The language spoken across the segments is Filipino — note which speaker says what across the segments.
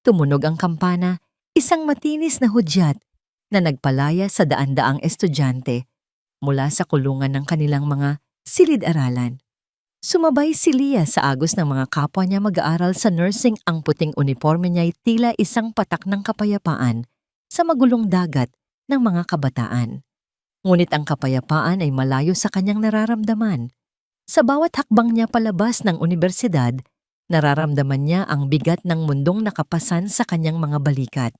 Speaker 1: Tumunog ang kampana, isang matinis na hudyat na nagpalaya sa daan-daang estudyante mula sa kulungan ng kanilang mga silid-aralan. Sumabay si Leah sa agos ng mga kapwa niya mag-aaral sa nursing. Ang puting uniforme niya'y tila isang patak ng kapayapaan sa magulong dagat ng mga kabataan. Ngunit ang kapayapaan ay malayo sa kanyang nararamdaman. Sa bawat hakbang niya palabas ng unibersidad, nararamdaman niya ang bigat ng mundong nakapasan sa kanyang mga balikat.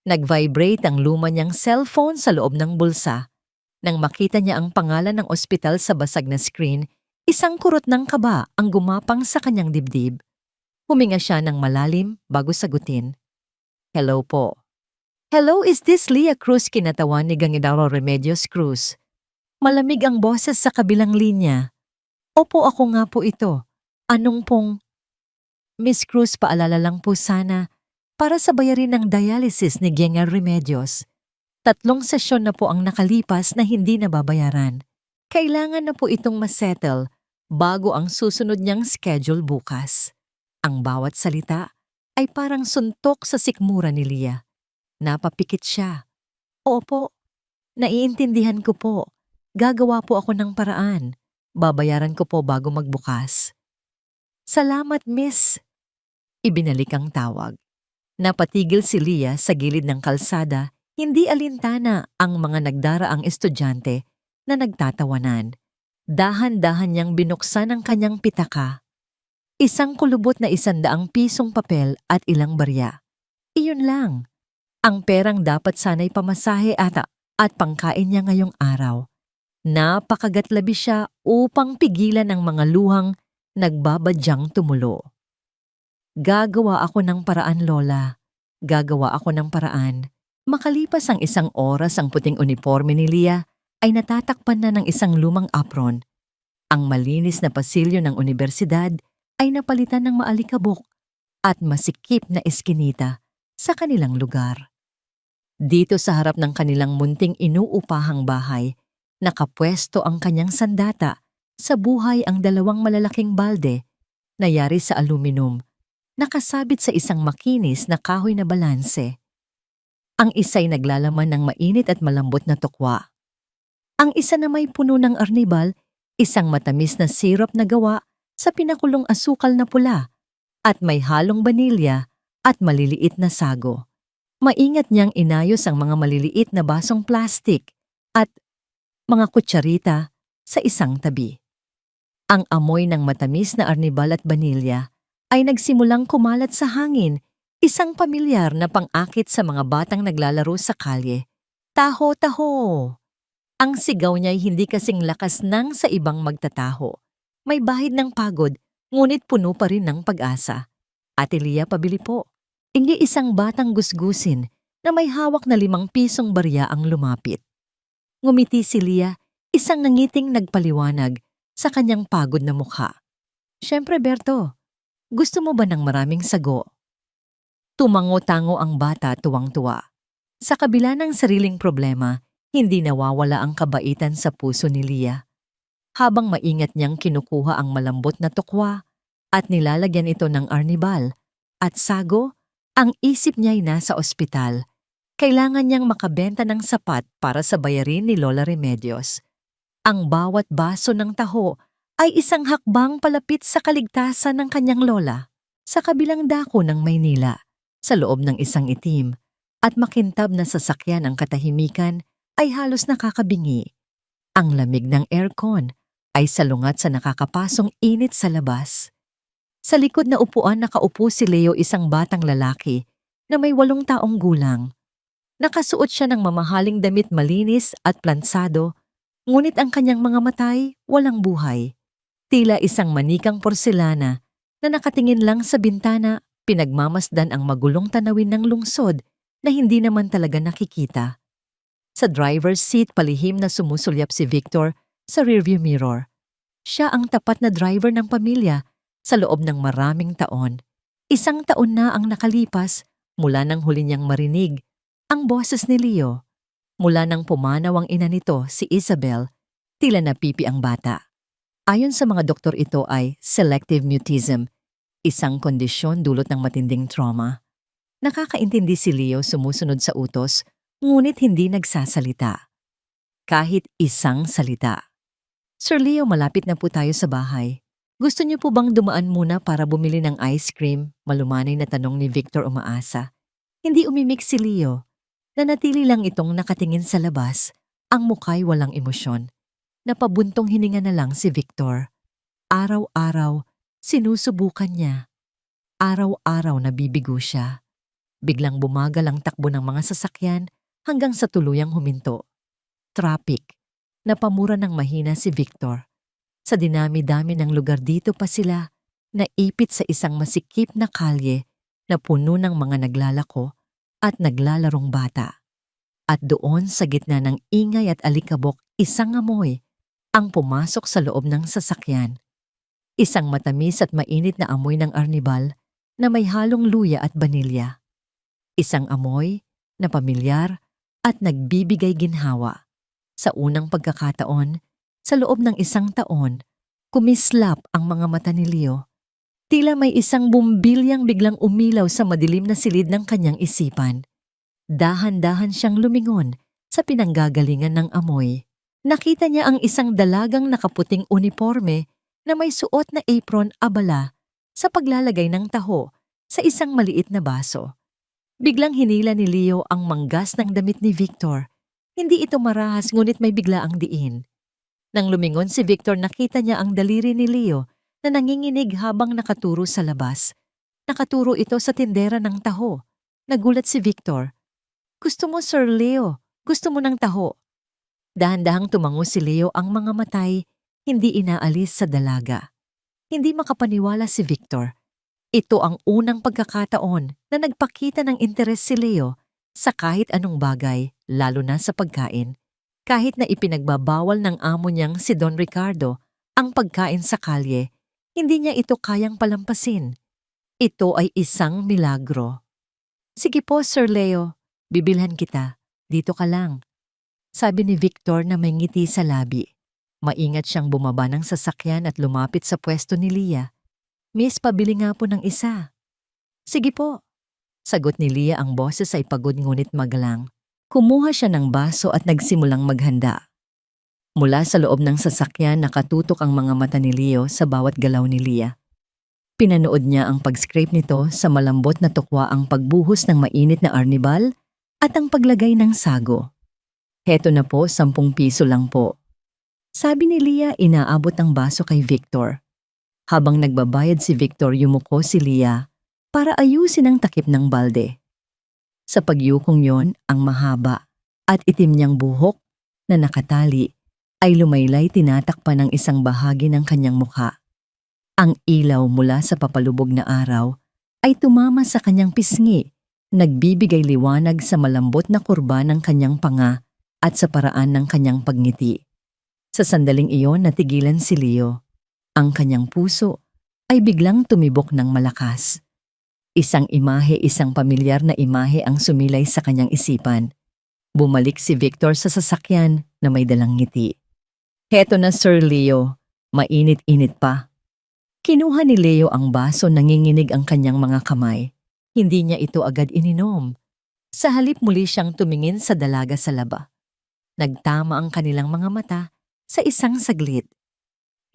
Speaker 1: Nag-vibrate ang luma niyang cellphone sa loob ng bulsa. Nang makita niya ang pangalan ng ospital sa basag na screen, isang kurot ng kaba ang gumapang sa kanyang dibdib. Huminga siya ng malalim bago sagutin. "Hello po." "Hello, is this Leah Cruz?" Kinatawan ni Gangidaro Remedios Cruz. Malamig ang boses sa kabilang linya. "Opo, ako nga po ito. Anong pong—" "Miss Cruz, paalala lang po sana para sa bayarin ng dialysis ni Gengar Remedios. 3 sesyon na po ang nakalipas na hindi nababayaran. Kailangan na po itong masettle bago ang susunod niyang schedule bukas." Ang bawat salita ay parang suntok sa sikmura ni Leah. Napapikit siya. "Opo, naiintindihan ko po. Gagawa po ako ng paraan. Babayaran ko po bago magbukas." "Salamat, miss." Ibinalik ang tawag. Napatigil si Leah sa gilid ng kalsada, hindi alintana ang mga nagdaraang estudyante na nagtatawanan. Dahan-dahan niyang binuksan ang kanyang pitaka. Isang kulubot na 100 pisong papel at ilang barya. Iyon lang. Ang perang dapat sana'y pamasahe at pangkain niya ngayong araw. Napakagatlabi siya upang pigilan ang mga luhang nagbabadyang tumulo. "Gagawa ako ng paraan, Lola. Gagawa ako ng paraan." Makalipas ang 1 oras, ang puting uniforme ni Leah ay natatakpan na ng isang lumang apron. Ang malinis na pasilyo ng unibersidad ay napalitan ng maalikabok at masikip na eskinita sa kanilang lugar. Dito sa harap ng kanilang munting inuupahang bahay, nakapwesto ang kanyang sandata. Sa buhay ang 2 malalaking balde na yari sa aluminum, nakasabit sa isang makinis na kahoy na balanse. Ang isa'y naglalaman ng mainit at malambot na tukwa. Ang isa na may puno ng arnibal, isang matamis na syrup na gawa sa pinakulong asukal na pula at may halong banilya at maliliit na sago. Maingat niyang inayos ang mga maliliit na basong plastik at mga kutsarita sa isang tabi. Ang amoy ng matamis na arnibal at banilya ay nagsimulang kumalat sa hangin, isang pamilyar na pang-akit sa mga batang naglalaro sa kalye. "Taho, taho!" Ang sigaw niya'y hindi kasing lakas ng sa ibang magtataho. May bahid ng pagod, ngunit puno pa rin ng pag-asa. "Ate Leah, pabili po." Hindi isang batang gusgusin na may hawak na 5 pisong barya ang lumapit. Ngumiti si Leah, isang nangiting nagpaliwanag sa kanyang pagod na mukha. "Siyempre, Berto. Gusto mo ba ng maraming sago?" Tumango-tango ang bata, tuwang-tuwa. Sa kabila ng sariling problema, hindi nawawala ang kabaitan sa puso ni Leah. Habang maingat niyang kinukuha ang malambot na tukwa at nilalagyan ito ng arnibal at sago, ang isip niya'y nasa ospital. Kailangan niyang makabenta ng sapat para sa bayarin ni Lola Remedios. Ang bawat baso ng taho ay isang hakbang palapit sa kaligtasan ng kanyang lola. Sa kabilang dako ng Maynila, sa loob ng isang itim at makintab na sasakyan, ang katahimikan ay halos nakakabingi. Ang lamig ng aircon ay salungat sa nakakapasong init sa labas. Sa likod na upuan nakaupo si Leo, isang batang lalaki na may 8 taong gulang. Nakasuot siya ng mamahaling damit, malinis at plansado, ngunit ang kanyang mga matay walang buhay. Tila isang manikang porselana na nakatingin lang sa bintana, pinagmamasdan ang magulong tanawin ng lungsod na hindi naman talaga nakikita. Sa driver's seat, palihim na sumusulyap si Victor sa rearview mirror. Siya ang tapat na driver ng pamilya sa loob ng maraming taon. 1 taon na ang nakalipas mula nang huli niyang marinig ang boses ni Leo. Mula nang pumanaw ang ina nito, si Isabel, tila napipi ang bata. Ayon sa mga doktor, ito ay selective mutism, isang kondisyon dulot ng matinding trauma. Nakakaintindi si Leo sumusunod sa utos, ngunit hindi nagsasalita. Kahit isang salita. Sir Leo, malapit na po tayo sa bahay. Gusto niyo po bang dumaan muna para bumili ng ice cream? Malumanay na tanong ni Victor umaasa. Hindi umimik si Leo. Nanatili lang itong nakatingin sa labas, ang mukha'y walang emosyon. Napabuntong hininga na lang si Victor. Araw-araw, sinusubukan niya. Araw-araw nabibigo siya. Biglang bumagal ang takbo ng mga sasakyan hanggang sa tuluyang huminto. Traffic. Napamura ng mahina si Victor. Sa dinami-dami ng lugar dito pa sila, naipit sa isang masikip na kalye na puno ng mga naglalako at naglalarong bata. At doon sa gitna ng ingay at alikabok, isang amoy ang pumasok sa loob ng sasakyan. Isang matamis at mainit na amoy ng arnibal na may halong luya at banilya. Isang amoy na pamilyar at nagbibigay ginhawa. Sa unang pagkakataon, sa loob ng isang taon, kumislap ang mga mata ni Leo. Tila may isang bumbilyang biglang umilaw sa madilim na silid ng kanyang isipan. Dahan-dahan siyang lumingon sa pinanggagalingan ng amoy. Nakita niya ang isang dalagang nakaputing uniforme na may suot na apron abala sa paglalagay ng taho sa isang maliit na baso. Biglang hinila ni Leo ang manggas ng damit ni Victor. Hindi ito marahas ngunit may biglaang diin. Nang lumingon si Victor, nakita niya ang daliri ni Leo na nanginginig habang nakaturo sa labas. Nakaturo ito sa tindera ng taho. Nagulat si Victor. "Gusto mo, Sir Leo? Gusto mo ng taho?" Dahan-dahang tumango si Leo, ang mga matay hindi inaalis sa dalaga. Hindi makapaniwala si Victor. Ito ang unang pagkakataon na nagpakita ng interes si Leo sa kahit anong bagay, lalo na sa pagkain. Kahit na ipinagbabawal ng amo niyang si Don Ricardo ang pagkain sa kalye, hindi niya ito kayang palampasin. Ito ay isang milagro. "Sige po, Sir Leo, bibilhan kita. Dito ka lang," sabi ni Victor na may ngiti sa labi. Maingat siyang bumaba ng sasakyan at lumapit sa pwesto ni Leah. "Miss, pabili nga po ng isa." "Sige po." Sagot ni Leah, ang boses ay pagod ngunit magalang. Kumuha siya ng baso at nagsimulang maghanda. Mula sa loob ng sasakyan, nakatutok ang mga mata ni Leo sa bawat galaw ni Leah. Pinanood niya ang pag-scrape nito sa malambot na tukwa, ang pagbuhos ng mainit na arnibal at ang paglagay ng sago. "Heto na po, 10 piso lang po," sabi ni Leah, inaabot ang baso kay Victor. Habang nagbabayad si Victor, yumuko si Leah para ayusin ang takip ng balde. Sa pagyukong yon, ang mahaba at itim niyang buhok na nakatali ay lumaylay, tinatakpan ng isang bahagi ng kanyang mukha. Ang ilaw mula sa papalubog na araw ay tumama sa kanyang pisngi, nagbibigay liwanag sa malambot na kurba ng kanyang panga at sa paraan ng kanyang pagngiti. Sa sandaling iyon, natigilan si Leo. Ang kanyang puso ay biglang tumibok ng malakas. Isang imahe, isang pamilyar na imahe ang sumilay sa kanyang isipan. Bumalik si Victor sa sasakyan na may dalang ngiti. "Heto na, Sir Leo, mainit-init pa." Kinuha ni Leo ang baso, nanginginig ang kanyang mga kamay. Hindi niya ito agad ininom. Sa halip, muli siyang tumingin sa dalaga sa laba. Nagtama ang kanilang mga mata sa isang saglit.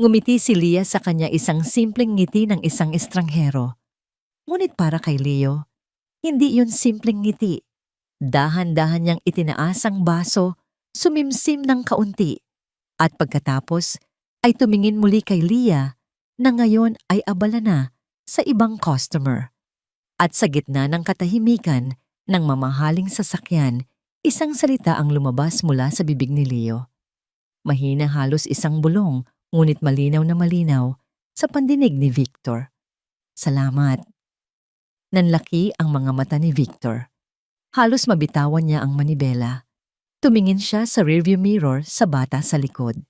Speaker 1: Ngumiti si Leah sa kanya, isang simpleng ngiti ng isang estranghero. Ngunit para kay Leo, hindi yun simpleng ngiti. Dahan-dahan niyang itinaas ang baso, sumimsim ng kaunti, at pagkatapos ay tumingin muli kay Leah na ngayon ay abala na sa ibang customer. At sa gitna ng katahimikan ng mamahaling sasakyan, isang salita ang lumabas mula sa bibig ni Leo. Mahina, halos isang bulong, ngunit malinaw na malinaw sa pandinig ni Victor. "Salamat." Nanlaki ang mga mata ni Victor. Halos mabitawan niya ang manibela. Tumingin siya sa rearview mirror sa bata sa likod.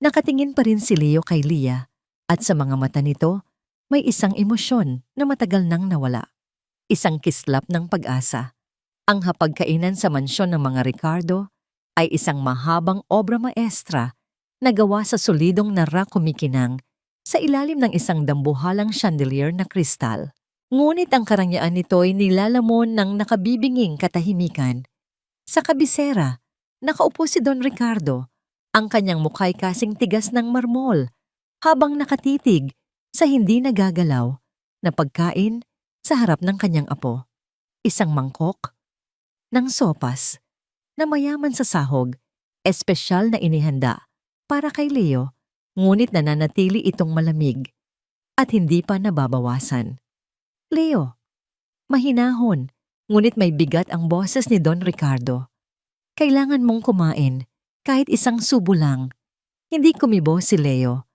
Speaker 1: Nakatingin pa rin si Leo kay Leah, at sa mga mata nito may isang emosyon na matagal nang nawala. Isang kislap ng pag-asa. Ang hapagkainan sa mansyon ng mga Ricardo ay isang mahabang obra maestra na gawa sa solidong nara, kumikinang sa ilalim ng isang dambuhalang chandelier na kristal. Ngunit ang karangyaan nito'y nilalamon ng nakabibinging katahimikan. Sa kabisera, nakaupo si Don Ricardo. Ang kanyang mukha'y kasing tigas ng marmol, habang nakatitig sa hindi nagagalaw na pagkain sa harap ng kanyang apo. Isang mangkok ng sopas na mayaman sa sahog, espesyal na inihanda para kay Leo, ngunit nananatili itong malamig at hindi pa nababawasan. Leo, mahinahon, ngunit may bigat ang boses ni Don Ricardo. Kailangan mong kumain, kahit isang subo lang. Hindi kumibo si Leo.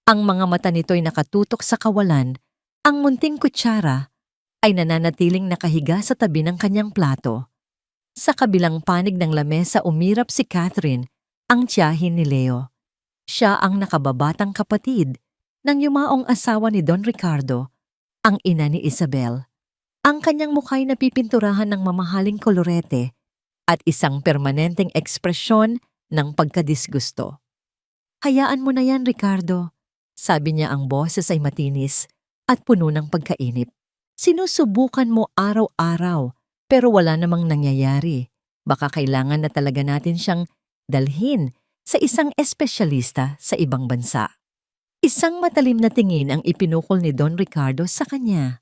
Speaker 1: Ang mga mata nito'y nakatutok sa kawalan. Ang munting kutsara ay nananatiling nakahiga sa tabi ng kanyang plato. Sa kabilang panig ng lamesa umirap si Catherine, ang tiyahin ni Leo. Siya ang nakababatang kapatid ng yumaong asawa ni Don Ricardo, ang ina ni Isabel. Ang kanyang mukha'y napipinturahan ng mamahaling kolorete at isang permanenteng ekspresyon ng pagkadisgusto. "Hayaan mo na yan, Ricardo," sabi niya, ang boses ay matinis at puno ng pagkainip. "Sinusubukan mo araw-araw pero wala namang nangyayari. Baka kailangan na talaga natin siyang dalhin sa isang espesyalista sa ibang bansa." Isang matalim na tingin ang ipinukol ni Don Ricardo sa kanya.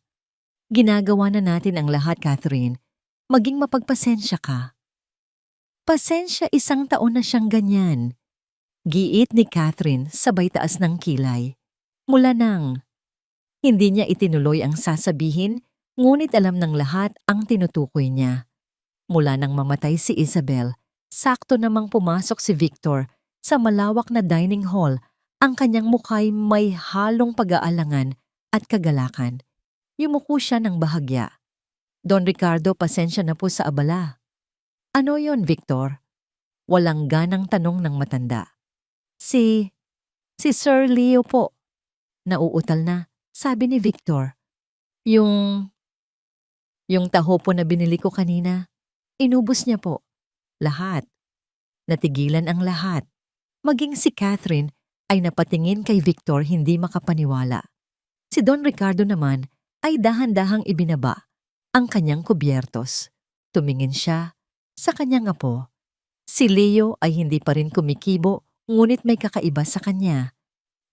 Speaker 1: "Ginagawa na natin ang lahat, Catherine. Maging mapagpasensya ka." "Pasensya, 1 taon na siyang ganyan." Giit ni Catherine sabay taas ng kilay. Mula nang hindi niya itinuloy ang sasabihin, ngunit alam ng lahat ang tinutukoy niya. Mula nang mamatay si Isabel, sakto namang pumasok si Victor sa malawak na dining hall. Ang kanyang mukha'y may halong pag-aalangan at kagalakan. Yumuko siya ng bahagya. "Don Ricardo, pasensya na po sa abala." "Ano yon, Victor?" Walang ganang tanong ng matanda. Si Sir Leo po." Nauutal na, sabi ni Victor. Yung taho po na binili ko kanina, inubos niya po. Lahat. Natigilan ang lahat. Maging si Catherine ay napatingin kay Victor, hindi makapaniwala. Si Don Ricardo naman ay dahan-dahang ibinaba ang kanyang kubyertos. Tumingin siya sa kanyang apo. Si Leo ay hindi pa rin kumikibo, ngunit may kakaiba sa kanya.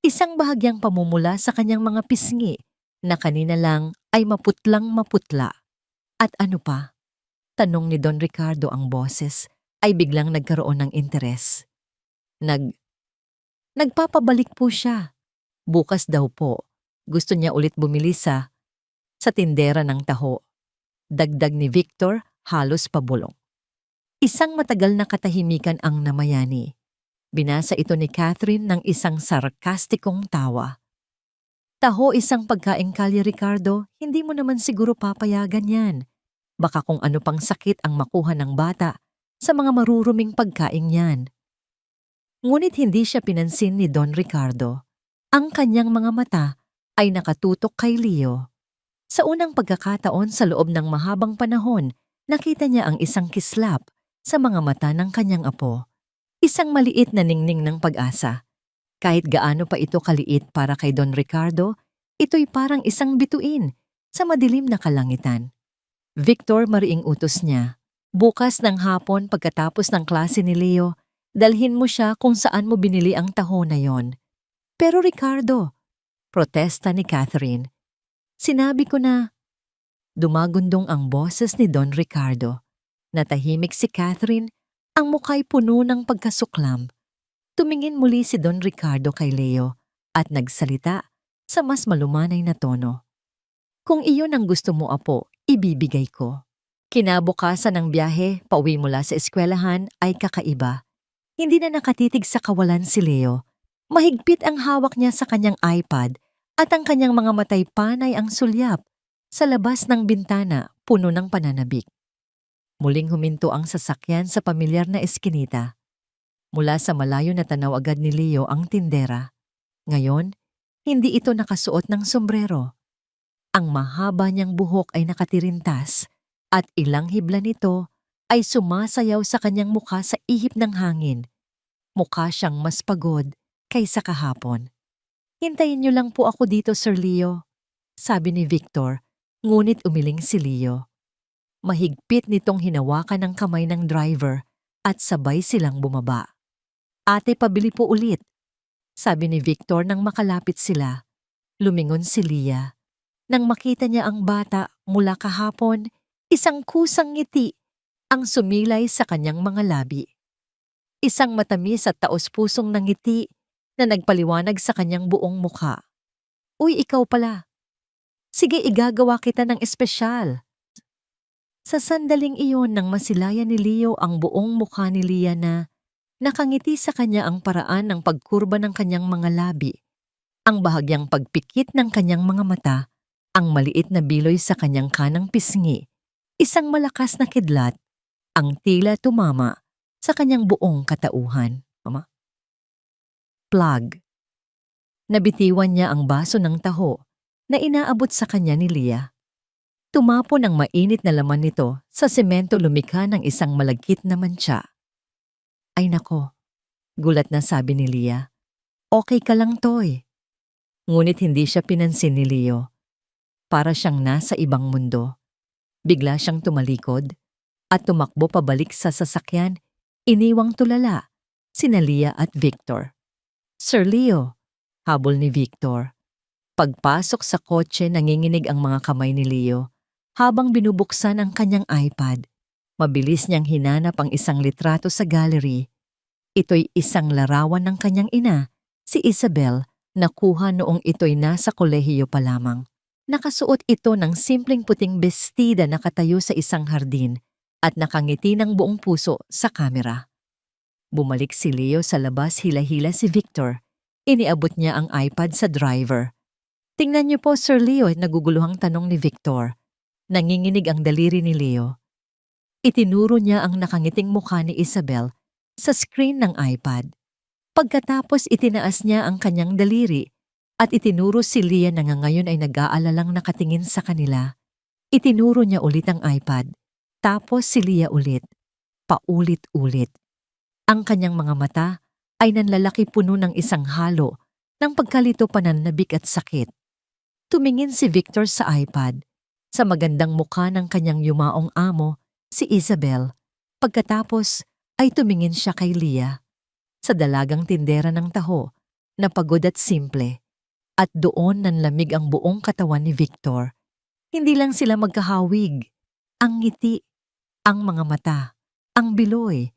Speaker 1: Isang bahagyang pamumula sa kanyang mga pisngi na kanina lang ay maputlang maputla. "At ano pa?" tanong ni Don Ricardo. Ang boses ay biglang nagkaroon ng interes. Nagpapabalik po siya. Bukas daw po. Gusto niya ulit bumili sa tindera ng taho. Dagdag ni Victor, halos pabulong. Isang matagal na katahimikan ang namayani. Binasa ito ni Catherine ng isang sarkastikong tawa. "Taho, isang pagkaing kalye, Ricardo, hindi mo naman siguro papayagan yan. Baka kung ano pang sakit ang makuha ng bata sa mga maruruming pagkaing yan." Ngunit hindi siya pinansin ni Don Ricardo. Ang kanyang mga mata ay nakatutok kay Leo. Sa unang pagkakataon sa loob ng mahabang panahon, nakita niya ang isang kislap sa mga mata ng kanyang apo. Isang maliit na ningning ng pag-asa. Kahit gaano pa ito kaliit para kay Don Ricardo, ito'y parang isang bituin sa madilim na kalangitan. "Victor," mariing utos niya, "bukas ng hapon pagkatapos ng klase ni Leo, dalhin mo siya kung saan mo binili ang taho na yon." "Pero Ricardo," protesta ni Catherine. "Sinabi ko na." Dumagundong ang boses ni Don Ricardo. Natahimik si Catherine, ang mukha'y puno ng pagkasuklam. Tumingin muli si Don Ricardo kay Leo at nagsalita sa mas malumanay na tono. "Kung iyon ang gusto mo, apo, ibibigay ko." Kinabukasan ng biyahe, pauwi mula sa eskwelahan ay kakaiba. Hindi na nakatitig sa kawalan si Leo. Mahigpit ang hawak niya sa kanyang iPad at ang kanyang mga matay panay ang sulyap sa labas ng bintana, puno ng pananabik. Muling huminto ang sasakyan sa pamilyar na eskinita. Mula sa malayo na tanaw agad ni Leo ang tindera. Ngayon, hindi ito nakasuot ng sombrero. Ang mahaba niyang buhok ay nakatirintas at ilang hibla nito ay sumasayaw sa kanyang mukha sa ihip ng hangin. Mukha siyang mas pagod kaysa kahapon. "Hintayin niyo lang po ako dito, Sir Leo," sabi ni Victor, Ngunit umiling si Leo. Mahigpit nitong hinawakan ng kamay ng driver at sabay silang bumaba. Ate, pabili po ulit, sabi ni Victor nang makalapit sila. Lumingon si Leah. Nang makita niya ang bata mula kahapon, isang kusang ngiti ang sumilay sa kanyang mga labi. Isang matamis at taos-pusong na ngiti na nagpaliwanag sa kanyang buong mukha. Uy, ikaw pala. Sige, igagawa kita ng espesyal. Sa sandaling iyon nang masilayan ni Leo ang buong mukha ni Leah na nakangiti sa kanya ang paraan ng pagkurba ng kanyang mga labi, ang bahagyang pagpikit ng kanyang mga mata, ang maliit na biloy sa kanyang kanang pisngi, isang malakas na kidlat, ang tila tumama sa kanyang buong katauhan. Mama? Plug. Nabitiwan niya ang baso ng taho na inaabot sa kanya ni Leah. Tumapon ang mainit na laman nito sa semento, lumikha ng isang malagkit na mantsa. Ay nako, gulat na sabi ni Leah. Okay ka lang, Toy. Ngunit hindi siya pinansin ni Leo. Para siyang nasa ibang mundo. Bigla siyang tumalikod at tumakbo pabalik sa sasakyan, iniwang tulala sina Leah at Victor. Sir Leo, habol ni Victor. Pagpasok sa kotse, nanginginig ang mga kamay ni Leo habang binubuksan ang kanyang iPad. Mabilis niyang hinanap ang isang litrato sa gallery. Ito'y isang larawan ng kanyang ina, si Isabel, nakuha noong ito'y nasa kolehiyo pa lamang. Nakasuot ito ng simpleng puting bestida, nakatayo sa isang hardin at nakangiti ng buong puso sa kamera. Bumalik si Leo sa labas, hila-hila si Victor. Iniabot niya ang iPad sa driver. Tingnan niyo po, Sir Leo, naguguluhang tanong ni Victor. Nanginginig ang daliri ni Leo. Itinuro niya ang nakangiting mukha ni Isabel sa screen ng iPad. Pagkatapos itinaas niya ang kanyang daliri at itinuro si Leah na ngayon ay nag-aalalang nakatingin sa kanila. Itinuro niya ulit ang iPad. Tapos si Leah ulit. Paulit-ulit. Ang kanyang mga mata ay nanlalaki, puno ng isang halo ng pagkalito, pananabik at sakit. Tumingin si Victor sa iPad, sa magandang mukha ng kanyang yumaong amo, si Isabel. Pagkatapos ay tumingin siya kay Leah, sa dalagang tindera ng taho, na pagod at simple. At doon nanlamig ang buong katawan ni Victor. Hindi lang sila magkahawig. Ang ngiti, ang mga mata, ang biloy.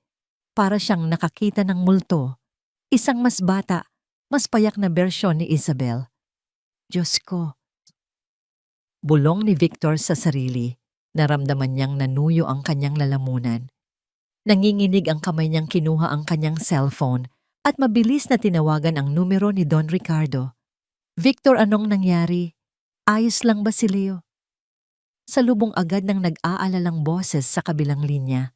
Speaker 1: Para siyang nakakita ng multo. Isang mas bata, mas payak na bersyon ni Isabel. Diyos ko. Bulong ni Victor sa sarili. Naramdaman niyang nanuyo ang kanyang lalamunan. Nanginginig ang kamay niyang, kinuha ang kanyang cellphone at mabilis na tinawagan ang numero ni Don Ricardo. Victor, anong nangyari? Ayos lang ba si Leo? Salubong agad ng nag-aalalang boses sa kabilang linya.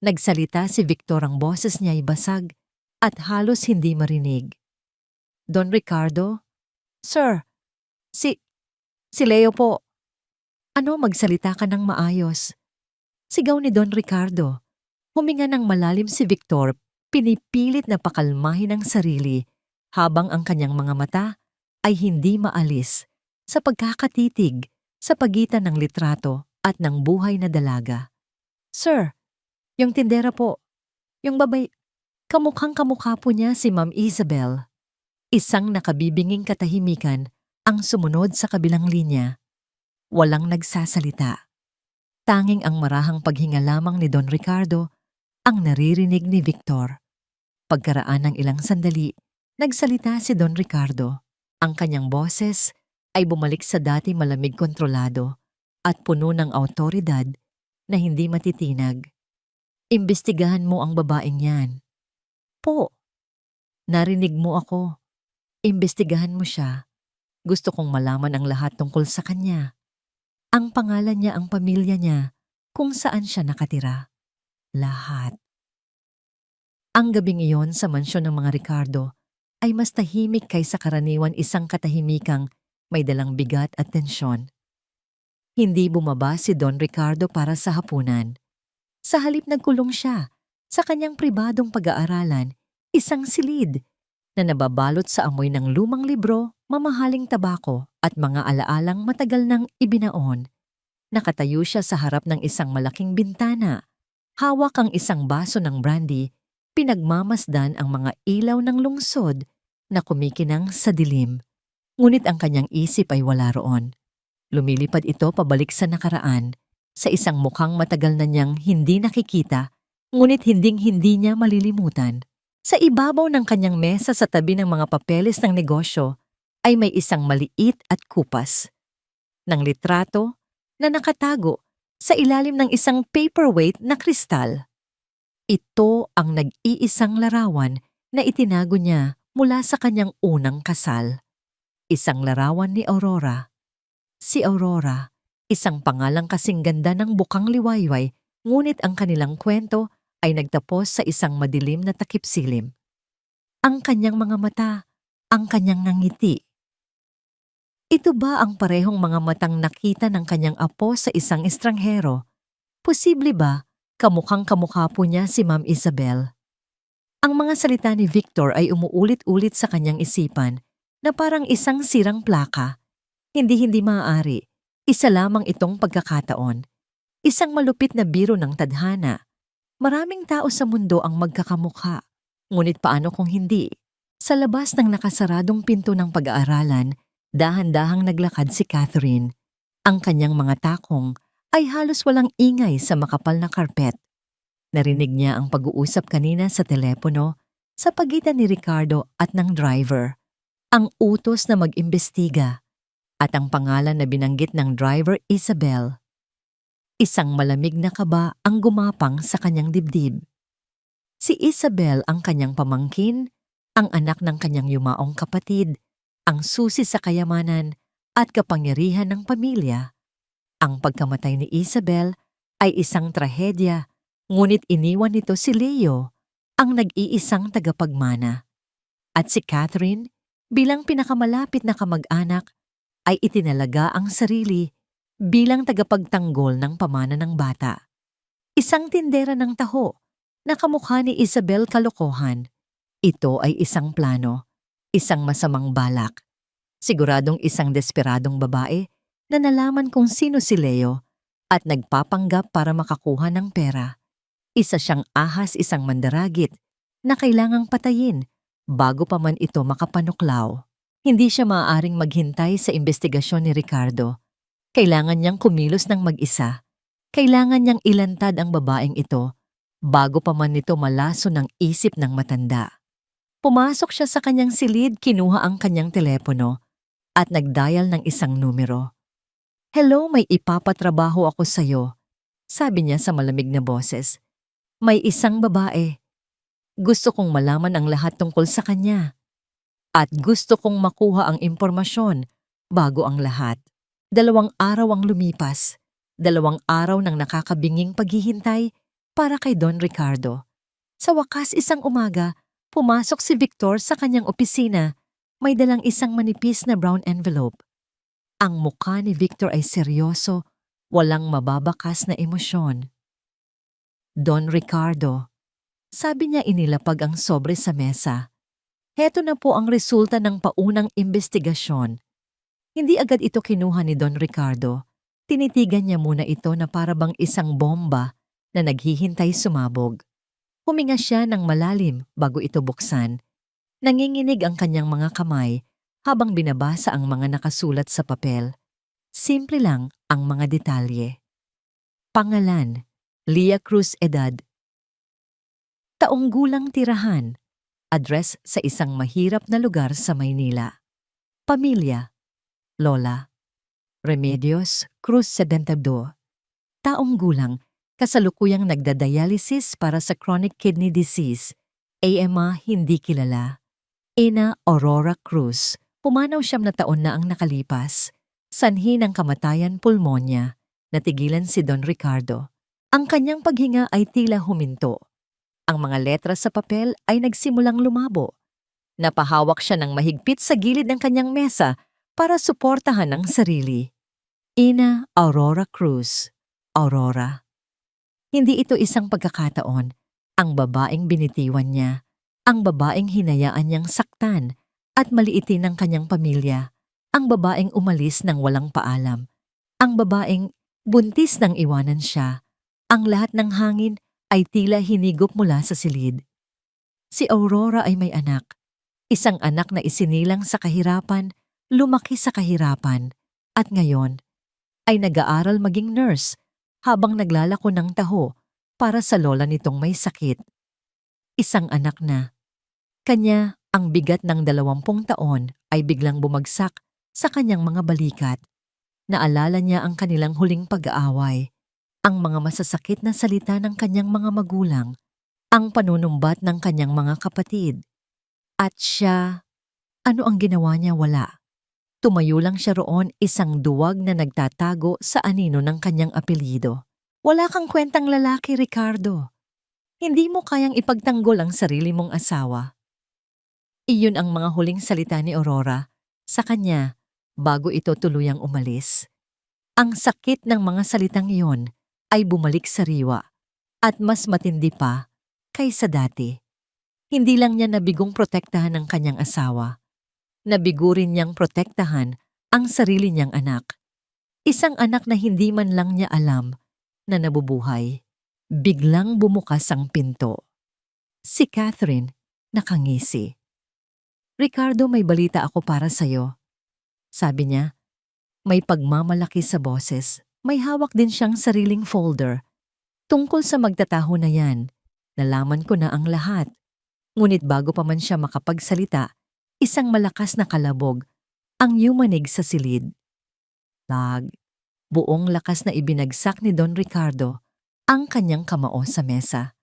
Speaker 1: Nagsalita si Victor, ang boses niya ay basag at halos hindi marinig. Don Ricardo? Sir, si Leo po. Ano, magsalita ka ng maayos? Sigaw ni Don Ricardo. Huminga ng malalim si Victor, pinipilit na pakalmahin ang sarili habang ang kanyang mga mata ay hindi maalis sa pagkakatitig sa pagitan ng litrato at ng buhay na dalaga. Sir, yung tindera po, yung babay, kamukhang-kamukha po niya si Ma'am Isabel. Isang nakabibinging katahimikan ang sumunod sa kabilang linya. Walang nagsasalita. Tanging ang marahang paghinga lamang ni Don Ricardo ang naririnig ni Victor. Pagkaraan ng ilang sandali, nagsalita si Don Ricardo. Ang kanyang boses ay bumalik sa dati, malamig, kontrolado at puno ng awtoridad na hindi matitinag. Imbestigahan mo ang babaeng yan. Po, narinig mo ako. Imbestigahan mo siya. Gusto kong malaman ang lahat tungkol sa kanya. Ang pangalan niya, ang pamilya niya, kung saan siya nakatira. Lahat. Ang gabing iyon sa mansyon ng mga Ricardo ay mas tahimik kaysa karaniwan, isang katahimikang may dalang bigat at tensyon. Hindi bumaba si Don Ricardo para sa hapunan. Sa halip, nagkulong siya sa kanyang pribadong pag-aaralan, isang silid na nababalot sa amoy ng lumang libro, mamahaling tabako at mga alaalang matagal nang ibinaon. Nakatayo siya sa harap ng isang malaking bintana. Hawak ang isang baso ng brandy, pinagmamasdan ang mga ilaw ng lungsod na kumikinang sa dilim. Ngunit ang kanyang isip ay wala roon. Lumilipad ito pabalik sa nakaraan, sa isang mukhang matagal na niyang hindi nakikita, ngunit hinding-hindi niya malilimutan. Sa ibabaw ng kanyang mesa sa tabi ng mga papeles ng negosyo ay may isang maliit at kupas ng litrato na nakatago sa ilalim ng isang paperweight na kristal. Ito ang nag-iisang larawan na itinago niya mula sa kanyang unang kasal. Isang larawan ni Aurora. Si Aurora, isang pangalang kasing ganda ng bukang liwayway, ngunit ang kanilang kwento ay nagtapos sa isang madilim na takip-silim. Ang kanyang mga mata, ang kanyang ngangiti. Ito ba ang parehong mga matang nakita ng kanyang apo sa isang estranghero? Posible ba kamukhang-kamukha po niya si Ma'am Isabel? Ang mga salita ni Victor ay umuulit-ulit sa kanyang isipan na parang isang sirang plaka. Hindi maaari. Isa lamang itong pagkakataon. Isang malupit na biro ng tadhana. Maraming tao sa mundo ang magkakamukha. Ngunit paano kung hindi? Sa labas ng nakasaradong pinto ng pag-aaralan, dahan-dahang naglakad si Catherine. Ang kanyang mga takong ay halos walang ingay sa makapal na karpet. Narinig niya ang pag-uusap kanina sa telepono sa pagitan ni Ricardo at ng driver. Ang utos na mag-imbestiga at ang pangalan na binanggit ng driver Isabel. Isang malamig na kaba ang gumapang sa kanyang dibdib. Si Isabel ang kanyang pamangkin, ang anak ng kanyang yumaong kapatid, ang susi sa kayamanan at kapangyarihan ng pamilya. Ang pagkamatay ni Isabel ay isang trahedya, ngunit iniwan nito si Leo, ang nag-iisang tagapagmana. At si Catherine, bilang pinakamalapit na kamag-anak, ay itinalaga ang sarili bilang tagapagtanggol ng pamana ng bata. Isang tindera ng taho na kamukha ni Isabel kalokohan. Ito ay isang plano. Isang masamang balak. Siguradong isang desperadong babae na nalaman kung sino si Leo at nagpapanggap para makakuha ng pera. Isa siyang ahas, isang mandaragit na kailangang patayin bago pa man ito makapanuklaw. Hindi siya maaaring maghintay sa investigasyon ni Ricardo. Kailangan niyang kumilos ng mag-isa. Kailangan niyang ilantad ang babaeng ito bago pa man nito malaso ng isip ng matanda. Pumasok siya sa kanyang silid, kinuha ang kanyang telepono at nag-dial ng isang numero. "Hello, may ipapatrabaho ako sa'yo," sabi niya sa malamig na boses. "May isang babae. Gusto kong malaman ang lahat tungkol sa kanya. At gusto kong makuha ang impormasyon bago ang lahat." 2 araw ang lumipas. 2 araw ng nakakabinging paghihintay para kay Don Ricardo. Sa wakas, isang umaga, pumasok si Victor sa kanyang opisina. May dalang isang manipis na brown envelope. Ang mukha ni Victor ay seryoso, walang mababakas na emosyon. "Don Ricardo," sabi niya, inilapag ang sobre sa mesa. "Heto na po ang resulta ng paunang investigasyon." Hindi agad ito kinuha ni Don Ricardo. Tinitigan niya muna ito na para bang isang bomba na naghihintay sumabog. Huminga siya ng malalim bago ito buksan. Nanginginig ang kanyang mga kamay habang binabasa ang mga nakasulat sa papel. Simple lang ang mga detalye. Pangalan, Leah Cruz edad. Taong gulang tirahan. Address sa isang mahirap na lugar sa Maynila. Pamilya, Lola Remedios Cruz 72. Taong gulang, kasalukuyang nagdadialysis para sa chronic kidney disease. AMA hindi kilala. Ina Aurora Cruz, pumanaw 9 na taon na ang nakalipas. Sanhi ng kamatayan, pulmonya. Natigilan si Don Ricardo. Ang kanyang paghinga ay tila huminto. Ang mga letra sa papel ay nagsimulang lumabo. Napahawak siya ng mahigpit sa gilid ng kanyang mesa para suportahan ang sarili. Ina Aurora Cruz. Aurora. Hindi ito isang pagkakataon. Ang babaeng binitiwan niya, ang babaeng hinayaan niyang saktan at maliitin ng kanyang pamilya, ang babaeng umalis ng walang paalam, ang babaeng Buntis nang iwanan siya. Ang lahat ng hangin ay tila hinigop mula sa silid. Si Aurora ay may anak. Isang anak na isinilang sa kahirapan, lumaki sa kahirapan, at ngayon ay nag-aaral maging nurse habang naglalako ng taho para sa lola nitong may sakit. Isang anak na. Kanya, ang bigat ng 20 taon ay biglang bumagsak sa kanyang mga balikat. Naalala niya ang kanilang huling pag-aaway, ang mga masasakit na salita ng kanyang mga magulang, ang panunumbat ng kanyang mga kapatid. At siya, ano ang ginawa niya? Wala. Tumayo lang siya roon, isang duwag na nagtatago sa anino ng kanyang apelyido. Wala kang kwentang lalaki, Ricardo. Hindi mo kayang ipagtanggol ang sarili mong asawa. Iyon ang mga huling salita ni Aurora sa kanya bago ito tuluyang umalis. Ang sakit ng mga salitang iyon ay bumalik sa riwa at mas matindi pa kaysa dati. Hindi lang niya nabigong protektahan ang kanyang asawa. Nabigo rin niyang protektahan ang sarili niyang anak. Isang anak na hindi man lang niya alam na nabubuhay. Biglang bumukas ang pinto. Si Catherine nakangisi. Ricardo, may balita ako para sa'yo. Sabi niya, may pagmamalaki sa boses. May hawak din siyang sariling folder. Tungkol sa magtataho na yan, nalaman ko na ang lahat. Ngunit bago pa man siya makapagsalita, isang malakas na kalabog ang yumanig sa silid. Buong lakas na ibinagsak ni Don Ricardo ang kanyang kamao sa mesa.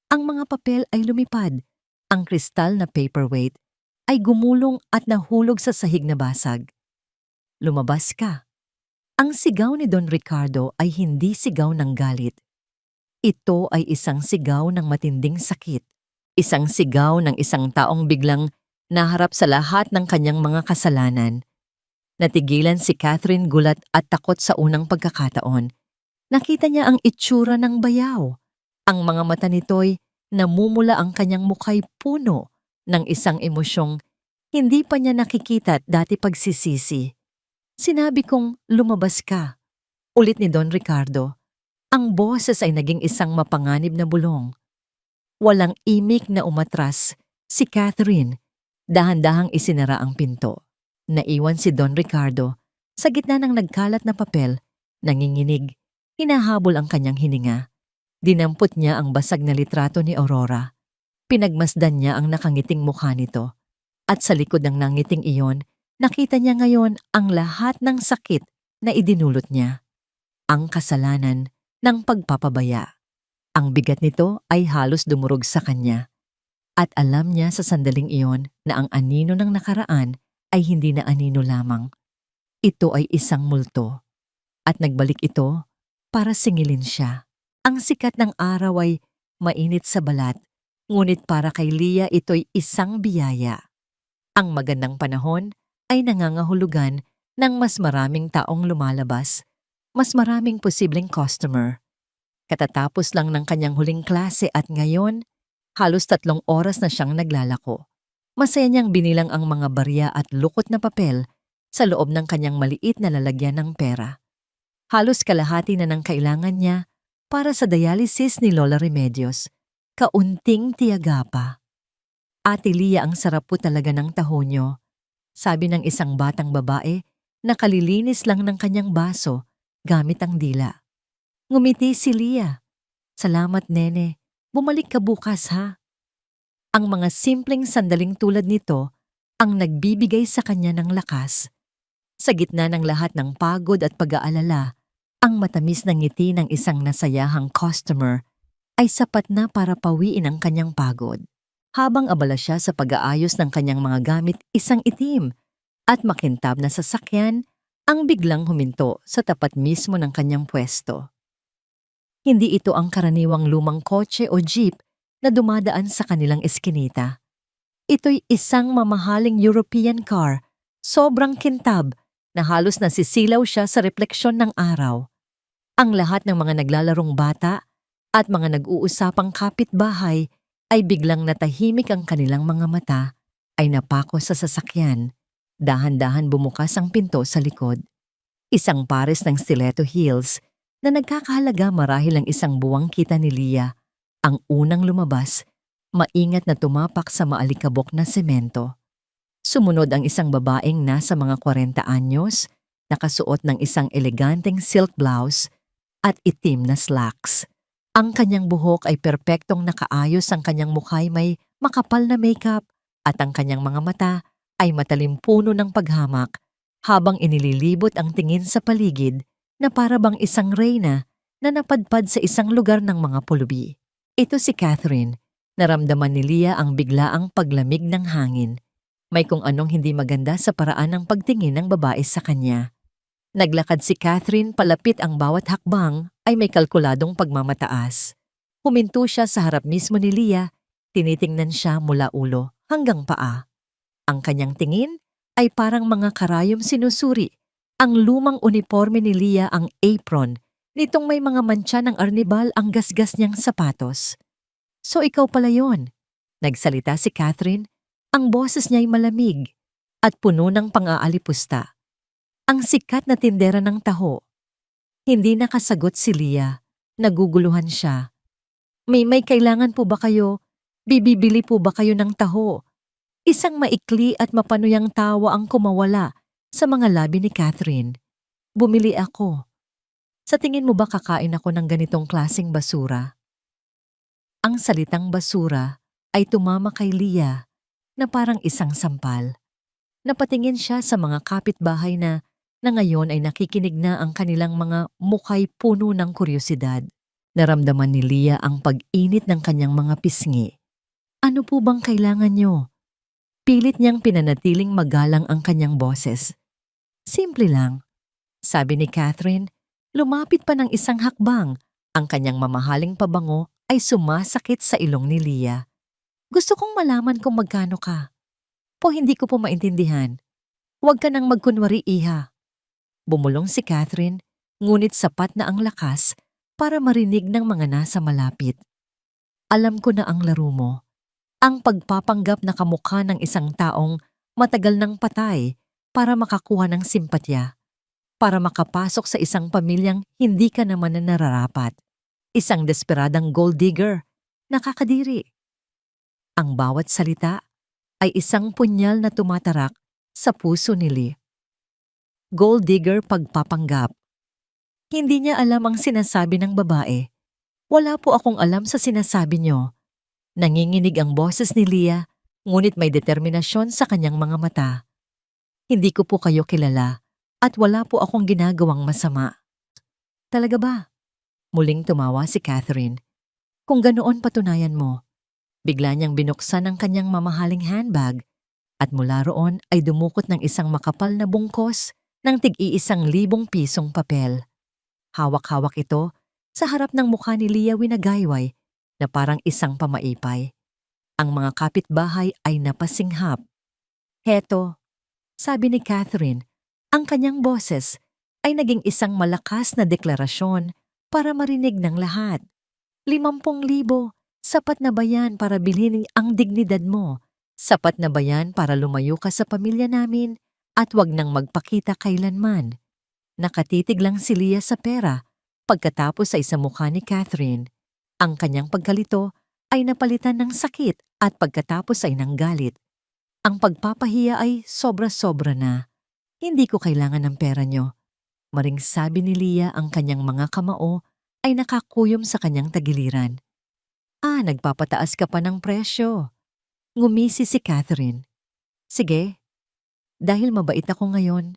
Speaker 1: Ang mga papel ay lumipad. Ang kristal na paperweight ay gumulong at nahulog sa sahig na basag. Lumabas ka. Ang sigaw ni Don Ricardo ay hindi sigaw ng galit. Ito ay isang sigaw ng matinding sakit. Isang sigaw ng isang taong biglang naharap sa lahat ng kanyang mga kasalanan. Natigilan si Catherine, gulat at takot sa unang pagkakataon. Nakita niya ang itsura ng bayaw. Ang mga mata nito'y namumula, ang kanyang mukha'y puno ng isang emosyong hindi pa niya nakikita dati. Pagsisisi. Sinabi kong lumabas ka. Ulit ni Don Ricardo. Ang boses ay naging isang mapanganib na bulong. Walang imik na umatras si Catherine. Dahan-dahang isinara ang pinto. Naiwan si Don Ricardo sa gitna ng nagkalat na papel, nanginginig, hinahabol ang kanyang hininga. Dinampot niya ang basag na litrato ni Aurora. Pinagmasdan niya ang nakangiting mukha nito. At sa likod ng nangiting iyon, nakita niya ngayon ang lahat ng sakit na idinulot niya. Ang kasalanan ng pagpapabaya. Ang bigat nito ay halos dumurog sa kanya. At alam niya sa sandaling iyon na ang anino ng nakaraan ay hindi na anino lamang. Ito ay isang multo. At nagbalik ito para singilin siya. Ang sikat ng araw ay mainit sa balat, ngunit para kay Leah ito'y isang biyaya. Ang magandang panahon ay nangangahulugan ng mas maraming taong lumalabas, mas maraming posibleng customer. Katatapos lang ng kanyang huling klase at ngayon, halos 3 oras na siyang naglalako. Masaya niyang binilang ang mga barya at lukot na papel sa loob ng kanyang maliit na lalagyan ng pera. Halos kalahati na ng kailangan niya para sa dialysis ni Lola Remedios. Kaunting tiyaga pa. Ate Leah, ang sarap po talaga ng taho niyo, sabi ng isang batang babae na kalilinis lang ng kanyang baso gamit ang dila. Ngumiti si Leah. Salamat, nene. Bumalik ka bukas, ha? Ang mga simpleng sandaling tulad nito ang nagbibigay sa kanya ng lakas. Sa gitna ng lahat ng pagod at pag-aalala, ang matamis na ngiti ng isang nasayahang customer ay sapat na para pawiin ang kanyang pagod. Habang abala siya sa pag-aayos ng kanyang mga gamit, isang itim at makintab na sasakyan ang biglang huminto sa tapat mismo ng kanyang pwesto. Hindi ito ang karaniwang lumang kotse o jeep na dumadaan sa kanilang eskinita. Ito'y isang mamahaling European car, sobrang kintab na halos nasisilaw siya sa refleksyon ng araw. Ang lahat ng mga naglalarong bata at mga nag-uusapang kapitbahay ay biglang natahimik, ang kanilang mga mata ay napako sa sasakyan. Dahan-dahan bumukas ang pinto sa likod. Isang pares ng stiletto heels na nagkakahalaga marahil ang isang buwang kita ni Leah, ang unang lumabas, maingat na tumapak sa maalikabok na semento. Sumunod ang isang babaeng nasa mga 40 anyos, nakasuot ng isang eleganteng silk blouse at itim na slacks. Ang kanyang buhok ay perpektong nakaayos, ang kanyang mukha ay may makapal na makeup at ang kanyang mga mata ay matalimpuno ng paghamak habang inililibot ang tingin sa paligid na para bang isang reyna na napadpad sa isang lugar ng mga pulubi. Ito si Catherine. Naramdaman ni Leah ang biglaang paglamig ng hangin. May kung anong hindi maganda sa paraan ng pagtingin ng babae sa kanya. Naglakad si Catherine palapit, ang bawat hakbang ay may kalkuladong pagmamataas. Huminto siya sa harap mismo ni Leah, tinitingnan siya mula ulo hanggang paa. Ang kanyang tingin ay parang mga karayom sinusuri. Ang lumang uniforme ni Leah, ang apron, nitong may mga mantsa ng arnibal, ang gasgas niyang sapatos. So ikaw pala yon, nagsalita si Catherine. Ang boses niya ay malamig at puno ng pang-aalipusta. Ang sikat na tindera ng taho. Hindi nakasagot si Leah. Naguguluhan siya. May kailangan po ba kayo? Bibili po ba kayo ng taho? Isang maikli at mapanuyang tawa ang kumawala sa mga labi ni Catherine. Bumili ako. Sa tingin mo ba kakain ako ng ganitong klaseng basura? Ang salitang basura ay tumama kay Leah na parang isang sampal. Napatingin siya sa mga kapitbahay na ngayon ay nakikinig na, ang kanilang mga mukha'y puno ng kuryosidad. Naramdaman ni Leah ang pag-init ng kanyang mga pisngi. Ano po bang kailangan nyo? Pilit niyang pinanatiling magalang ang kanyang boses. Simple lang, sabi ni Catherine. Lumapit pa ng isang hakbang. Ang kanyang mamahaling pabango ay sumasakit sa ilong ni Leah. Gusto kong malaman kung magkano ka. Po hindi ko po maintindihan. Huwag ka nang magkunwari, iha. Bumulong si Catherine, ngunit sapat na ang lakas para marinig ng mga nasa malapit. Alam ko na ang laro mo. Ang pagpapanggap na kamukha ng isang taong matagal nang patay para makakuha ng simpatya. Para makapasok sa isang pamilyang hindi ka naman na nararapat. Isang desperadang gold digger. Nakakadiri. Ang bawat salita ay isang punyal na tumatarak sa puso ni Leah. Gold digger, pagpapanggap. Hindi niya alam ang sinasabi ng babae. Wala po akong alam sa sinasabi niyo. Nanginginig ang boses ni Leah, ngunit may determinasyon sa kanyang mga mata. Hindi ko po kayo kilala at wala po akong ginagawang masama. Talaga ba? Muling tumawa si Catherine. Kung ganoon, patunayan mo. Bigla niyang binuksan ang kanyang mamahaling handbag at mula roon ay dumukot ng isang makapal na bungkos ng tig-1,000 pisong papel. Hawak-hawak ito sa harap ng mukha ni Leah, winagayway na parang isang pamaipay. Ang mga kapitbahay ay napasinghap. Heto, sabi ni Catherine, ang kanyang boses ay naging isang malakas na deklarasyon para marinig ng lahat. 50,000. Sapat na ba yan para bilhin ang dignidad mo? Sapat na ba yan para lumayo ka sa pamilya namin at wag nang magpakita kailanman? Nakatitig lang si Leah sa pera pagkatapos ay sa mukha ni Catherine. Ang kanyang pagkalito ay napalitan ng sakit at pagkatapos ay ng galit. Ang pagpapahiya ay sobra-sobra na. Hindi ko kailangan ng pera nyo. Maring sabi ni Leah, ang kanyang mga kamao ay nakakuyom sa kanyang tagiliran. Nagpapataas ka pa ng presyo. Ngumisi si Catherine. Sige, dahil mabait ako ngayon.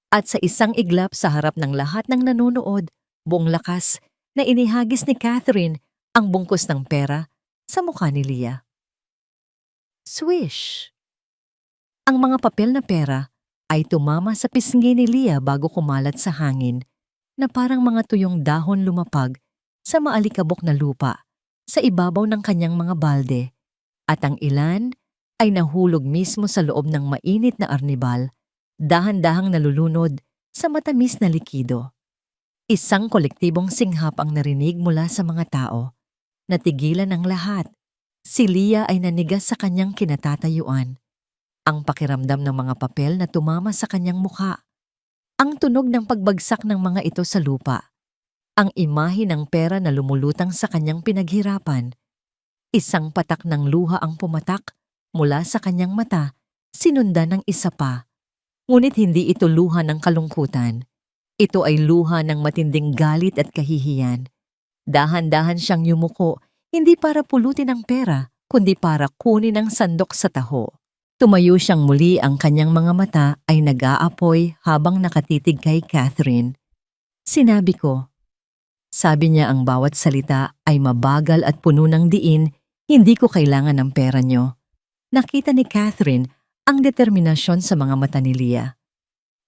Speaker 1: At sa isang iglap sa harap ng lahat ng nanonood, buong lakas na inihagis ni Catherine ang bungkus ng pera sa mukha ni Leah. Swish! Ang mga papel na pera ay tumama sa pisngi ni Leah bago kumalat sa hangin na parang mga tuyong dahon lumapag sa maalikabok na lupa sa ibabaw ng kanyang mga balde, at ang ilan ay nahulog mismo sa loob ng mainit na arnibal, dahan-dahang nalulunod sa matamis na likido. Isang kolektibong singhap ang narinig mula sa mga tao. Natigilan ang lahat. Si Leah ay nanigas sa kanyang kinatatayuan. Ang pakiramdam ng mga papel na tumama sa kanyang mukha. Ang tunog ng pagbagsak ng mga ito sa lupa. Ang imahe ng pera na lumulutang sa kanyang pinaghirapan. Isang patak ng luha ang pumatak mula sa kanyang mata, sinundan ng isa pa. Ngunit hindi ito luha ng kalungkutan. Ito ay luha ng matinding galit at kahihiyan. Dahan-dahan siyang yumuko, hindi para pulutin ang pera, kundi para kunin ang sandok sa taho. Tumayo siyang muli, ang kanyang mga mata ay nag-aapoy habang nakatitig kay Catherine. Sinabi ko, sabi niya, ang bawat salita ay mabagal at puno ng diin, hindi ko kailangan ng pera niyo. Nakita ni Catherine ang determinasyon sa mga mata ni Leah.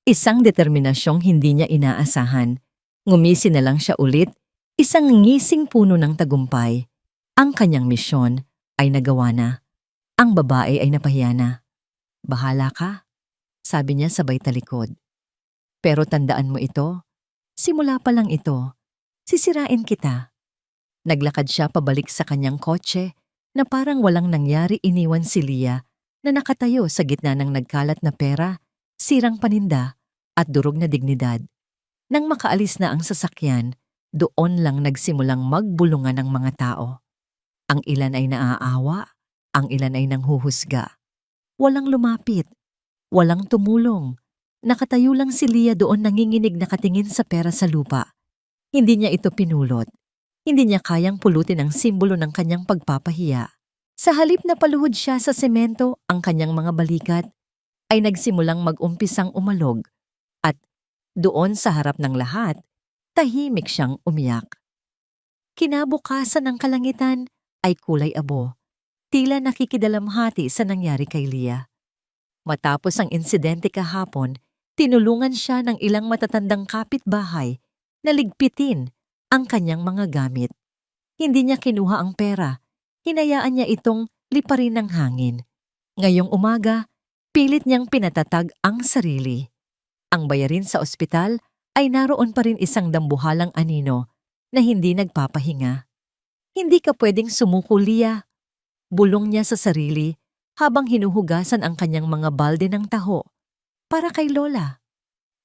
Speaker 1: Isang determinasyong hindi niya inaasahan. Ngumisi na lang siya ulit, isang ngising puno ng tagumpay. Ang kanyang misyon ay nagawa na. Ang babae ay napahiya na. Bahala ka, sabi niya sabay talikod. Pero tandaan mo ito, simula pa lang ito, sisirain kita. Naglakad siya pabalik sa kanyang kotse na parang walang nangyari. Iniwan si Leah na nakatayo sa gitna ng nagkalat na pera, sirang paninda at durog na dignidad. Nang makaalis na ang sasakyan, doon lang nagsimulang magbulungan ng mga tao. Ang ilan ay naaawa, ang ilan ay nanghuhusga. Walang lumapit, walang tumulong. Nakatayo lang si Leah doon, nanginginig, nakatingin sa pera sa lupa. Hindi niya ito pinulot. Hindi niya kayang pulutin ang simbolo ng kanyang pagpapahiya. Sa halip na paluhod siya sa semento, ang kanyang mga balikat ay nagsimulang mag-umpisang umalog. At doon sa harap ng lahat, tahimik siyang umiyak. Kinabukasan ng kalangitan ay kulay abo. Tila nakikidalamhati sa nangyari kay Leah. Matapos ang insidente kahapon, tinulungan siya ng ilang matatandang kapitbahay na ligpitin ang kanyang mga gamit. Hindi niya kinuha ang pera, hinayaan niya itong liparin ng hangin. Ngayong umaga, pilit niyang pinatatag ang sarili. Ang bayarin sa ospital ay naroon pa rin, isang dambuhalang anino na hindi nagpapahinga. Hindi ka pwedeng sumuko, Leah. Bulong niya sa sarili habang hinuhugasan ang kanyang mga balde ng taho para kay Lola.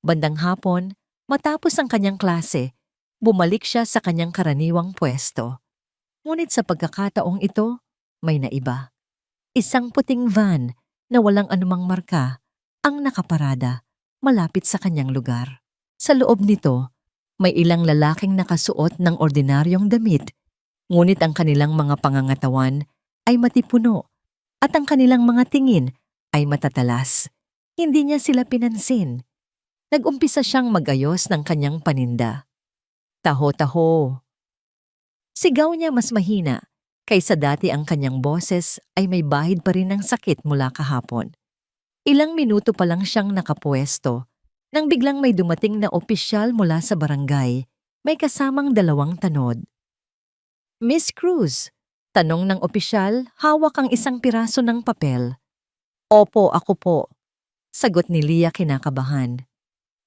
Speaker 1: Bandang hapon, matapos ang kanyang klase, bumalik siya sa kanyang karaniwang pwesto. Ngunit sa pagkakataong ito, may naiba. Isang puting van na walang anumang marka ang nakaparada malapit sa kanyang lugar. Sa loob nito, may ilang lalaking nakasuot ng ordinaryong damit, ngunit ang kanilang mga pangangatawan ay matipuno at ang kanilang mga tingin ay matatalas. Hindi niya sila pinansin. Nag-umpisa siyang mag-ayos ng kanyang paninda. Taho-taho. Sigaw niya mas mahina, kaysa dati. Ang kanyang boses ay may bahid pa rin ng sakit mula kahapon. Ilang minuto pa lang siyang nakapwesto nang biglang may dumating na opisyal mula sa barangay, may kasamang 2 tanod. Miss Cruz, tanong ng opisyal, hawak ang isang piraso ng papel. Opo, ako po, sagot ni Leah kinakabahan.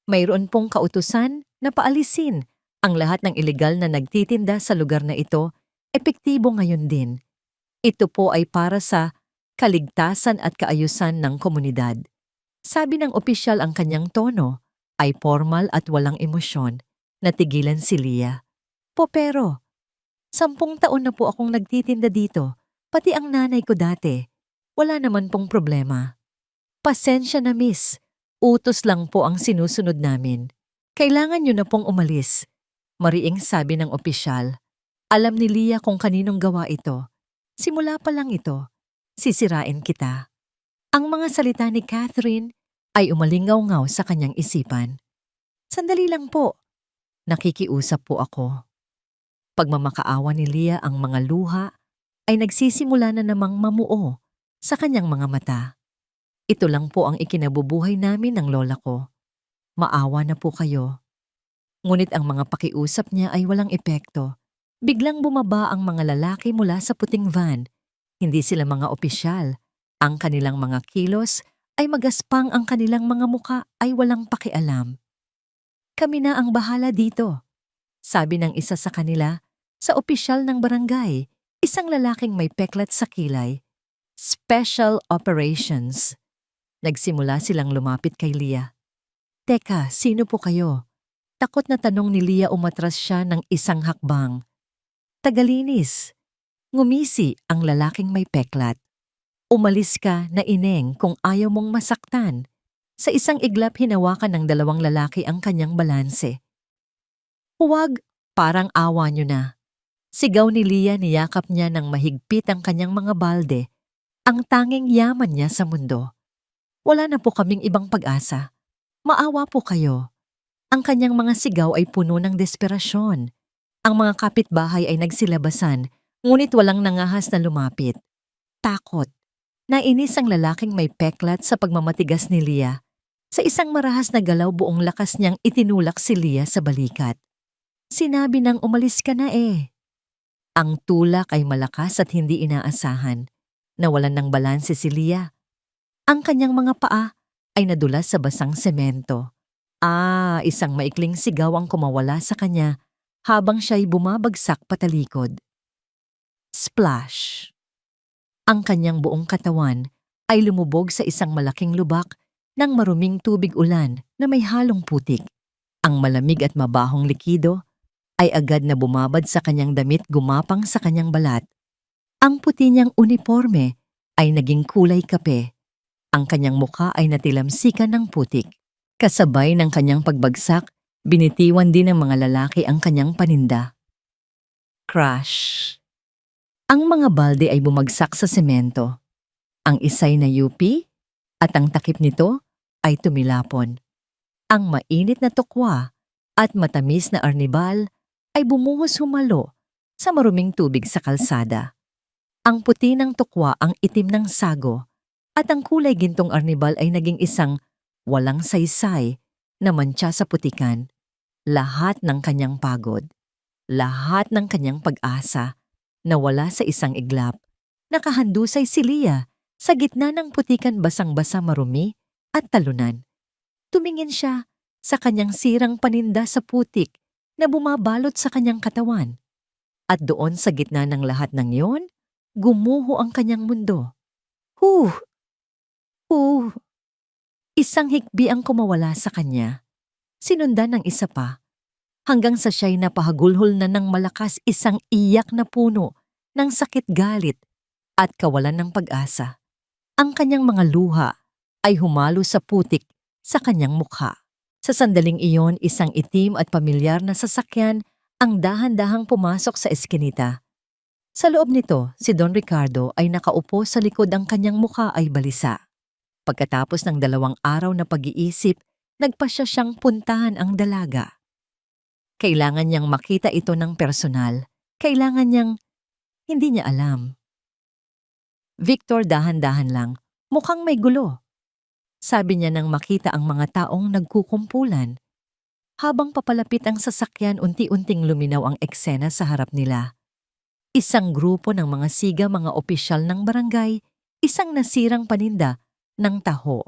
Speaker 1: Mayroon pong kautusan na paalisin ang lahat ng ilegal na nagtitinda sa lugar na ito. Epektibo ngayon din. Ito po ay para sa kaligtasan at kaayusan ng komunidad. Sabi ng opisyal, ang kanyang tono ay formal at walang emosyon. Natigilan si Leah. Pero 10 taon na po akong nagtitinda dito, pati ang nanay ko dati. Wala naman pong problema. Pasensya na, miss. Utos lang po ang sinusunod namin. Kailangan niyo na pong umalis. Mariing sabi ng opisyal. Alam ni Leah kung kaninong gawa ito. Simula pa lang ito. Sisirain kita. Ang mga salita ni Catherine ay umalingaw-ngaw sa kanyang isipan. Sandali lang po. Nakikiusap po ako. Pagmamakaawa ni Leah, ang mga luha ay nagsisimula na namang mamuo sa kanyang mga mata. Ito lang po ang ikinabubuhay namin ng lola ko. Maawa na po kayo. Ngunit ang mga pakiusap niya ay walang epekto. Biglang bumaba ang mga lalaki mula sa puting van. Hindi sila mga opisyal. Ang kanilang mga kilos ay magaspang, ang kanilang mga muka ay walang pakialam. Kami na ang bahala dito, sabi ng isa sa kanila, sa opisyal ng barangay, isang lalaking may peklat sa kilay. Special Operations. Nagsimula silang lumapit kay Leah. Teka, sino po kayo? Takot na tanong ni Leah umatras siya ng isang hakbang. Tagalinis. Ngumisi ang lalaking may peklat. Umalis ka na ineng kung ayaw mong masaktan. Sa isang iglap hinawakan ng dalawang lalaki ang kanyang balanse. Huwag, parang awa niyo na. Sigaw ni Leah, niyakap niya ng mahigpit ang kanyang mga balde, ang tanging yaman niya sa mundo. Wala na po kaming ibang pag-asa. Maawa po kayo. Ang kanyang mga sigaw ay puno ng desperasyon. Ang mga kapitbahay ay nagsilabasan, ngunit walang nangahas na lumapit. Takot. Nainis ang lalaking may peklat sa pagmamatigas ni Leah. Sa isang marahas na galaw, buong lakas niyang itinulak si Leah sa balikat. Sinabi nang umalis ka na eh. Ang tulak ay malakas at hindi inaasahan. Nawalan ng balanse si Leah. Ang kanyang mga paa ay nadulas sa basang semento. Isang maikling sigaw ang kumawala sa kanya habang siya'y bumabagsak patalikod. Splash! Ang kanyang buong katawan ay lumubog sa isang malaking lubak ng maruming tubig ulan na may halong putik. Ang malamig at mabahong likido ay agad na bumabad sa kanyang damit, gumapang sa kanyang balat. Ang puti niyang uniforme ay naging kulay kape. Ang kanyang mukha ay natilamsikan ng putik. Kasabay ng kanyang pagbagsak, binitiwan din ng mga lalaki ang kanyang paninda. Crash! Ang mga balde ay bumagsak sa semento. Ang isay na yupi at ang takip nito ay tumilapon. Ang mainit na tokwa at matamis na arnibal ay bumuhos humalo sa maruming tubig sa kalsada. Ang puti ng tokwa ang itim ng sago at ang kulay gintong arnibal ay naging isang walang saysay na mantsa sa putikan. Lahat ng kanyang pagod, lahat ng kanyang pag-asa, nawala sa isang iglap. Nakahandusay si Leah sa gitna ng putikan, basang-basa, marumi at talunan. Tumingin siya sa kanyang sirang paninda sa putik na bumabalot sa kanyang katawan. At doon sa gitna ng lahat ng iyon, gumuho ang kanyang mundo. Huh! Huh! Isang hikbi ang kumawala sa kanya. Sinundan ng isa pa, hanggang sa siya'y napahagulhol na ng malakas, isang iyak na puno ng sakit, galit at kawalan ng pag-asa. Ang kanyang mga luha ay humalo sa putik sa kanyang mukha. Sa sandaling iyon, isang itim at pamilyar na sasakyan ang dahan-dahang pumasok sa eskinita. Sa loob nito, si Don Ricardo ay nakaupo sa likod, ang kanyang mukha ay balisa. Pagkatapos ng 2 araw na pag-iisip, nagpasya siyang puntahan ang dalaga. Kailangan niyang makita ito ng personal. Kailangan niyang hindi niya alam. Victor, dahan-dahan lang. Mukhang may gulo. Sabi niya nang makita ang mga taong nagkukumpulan. Habang papalapit ang sasakyan, unti-unting luminaw ang eksena sa harap nila. Isang grupo ng mga siga, mga opisyal ng barangay, isang nasirang paninda ng taho,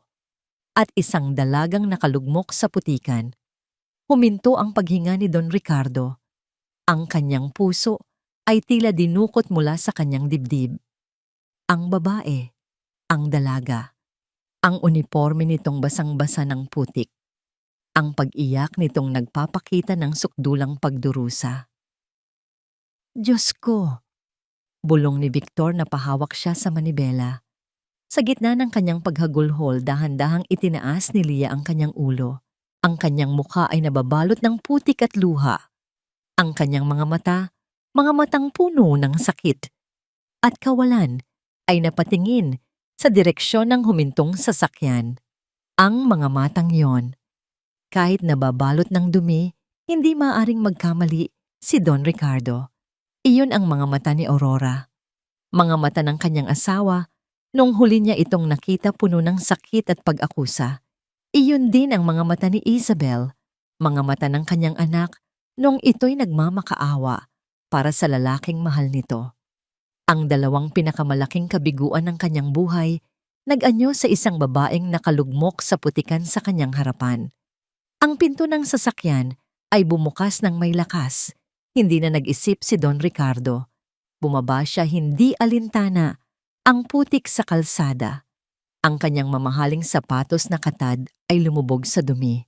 Speaker 1: at isang dalagang nakalugmok sa putikan. Huminto ang paghinga ni Don Ricardo. Ang kanyang puso ay tila dinukot mula sa kanyang dibdib. Ang babae, ang dalaga, ang uniforme nitong basang-basa ng putik, ang pag-iyak nitong nagpapakita ng sukdulang pagdurusa. Diyos ko! Bulong ni Victor na pahawak siya sa manibela. Sa gitna ng kanyang paghagulhol, dahan-dahang itinaas ni Leah ang kanyang ulo. Ang kanyang mukha ay nababalot ng putik at luha. Ang kanyang mga matang puno ng sakit at kawalan, ay napatingin sa direksyon ng humintong sasakyan. Ang mga matang yon, kahit nababalot ng dumi, hindi maaaring magkamali si Don Ricardo. Iyon ang mga mata ni Aurora. Mga mata ng kanyang asawa, nung huli niya itong nakita, puno ng sakit at pag-akusa. Iyon din ang mga mata ni Isabel, mga mata ng kanyang anak, nung ito'y nagmamakaawa para sa lalaking mahal nito. Ang 2 pinakamalaking kabiguan ng kanyang buhay, nag-anyo sa isang babaeng nakalugmok sa putikan sa kanyang harapan. Ang pinto ng sasakyan ay bumukas ng may lakas. Hindi na nag-isip si Don Ricardo. Bumaba siya, hindi alintana, ang putik sa kalsada. Ang kanyang mamahaling sapatos na katad ay lumubog sa dumi.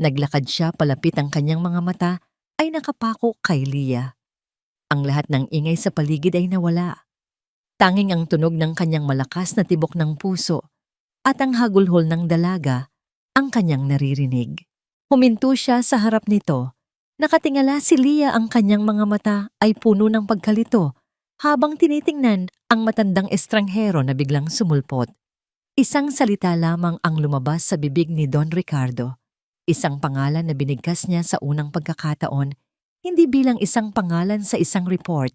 Speaker 1: Naglakad siya palapit, ang kanyang mga mata ay nakapako kay Leah. Ang lahat ng ingay sa paligid ay nawala. Tanging ang tunog ng kanyang malakas na tibok ng puso at ang hagulhol ng dalaga ang kanyang naririnig. Huminto siya sa harap nito. Nakatingala si Leah, ang kanyang mga mata ay puno ng pagkalito habang tinitingnan ang matandang estranghero na biglang sumulpot. Isang salita lamang ang lumabas sa bibig ni Don Ricardo. Isang pangalan na binigkas niya sa unang pagkakataon, hindi bilang isang pangalan sa isang report,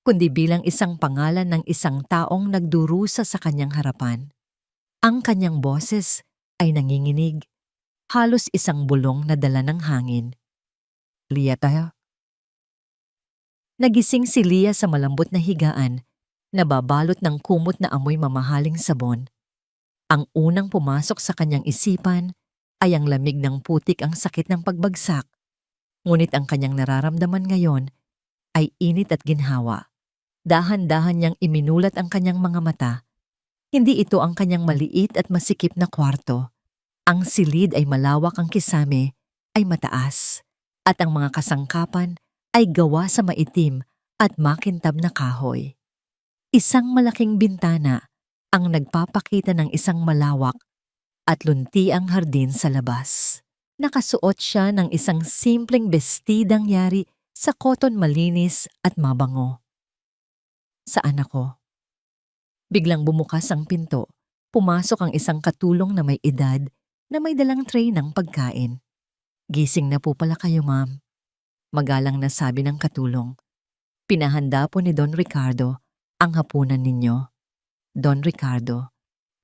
Speaker 1: kundi bilang isang pangalan ng isang taong nagdurusa sa kanyang harapan. Ang kanyang boses ay nanginginig, halos isang bulong na dala ng hangin. Leah tayo. Nagising si Leah sa malambot na higaan, nababalot ng kumot na amoy mamahaling sabon. Ang unang pumasok sa kanyang isipan ay ang lamig ng putik, ang sakit ng pagbagsak. Ngunit ang kanyang nararamdaman ngayon ay init at ginhawa. Dahan-dahan niyang iminulat ang kanyang mga mata. Hindi ito ang kanyang maliit at masikip na kwarto. Ang silid ay malawak, ang kisame ay mataas, at ang mga kasangkapan ay gawa sa maitim at makintab na kahoy. Isang malaking bintana ang nagpapakita ng isang malawak at luntiang hardin sa labas. Nakasuot siya ng isang simpleng bestidang yari sa koton, malinis at mabango. Saan ako? Biglang bumukas ang pinto. Pumasok ang isang katulong na may edad na may dalang tray ng pagkain. Gising na po pala kayo, ma'am. Magalang na sabi ng katulong. Pinahanda po ni Don Ricardo ang hapunan ninyo. Don Ricardo,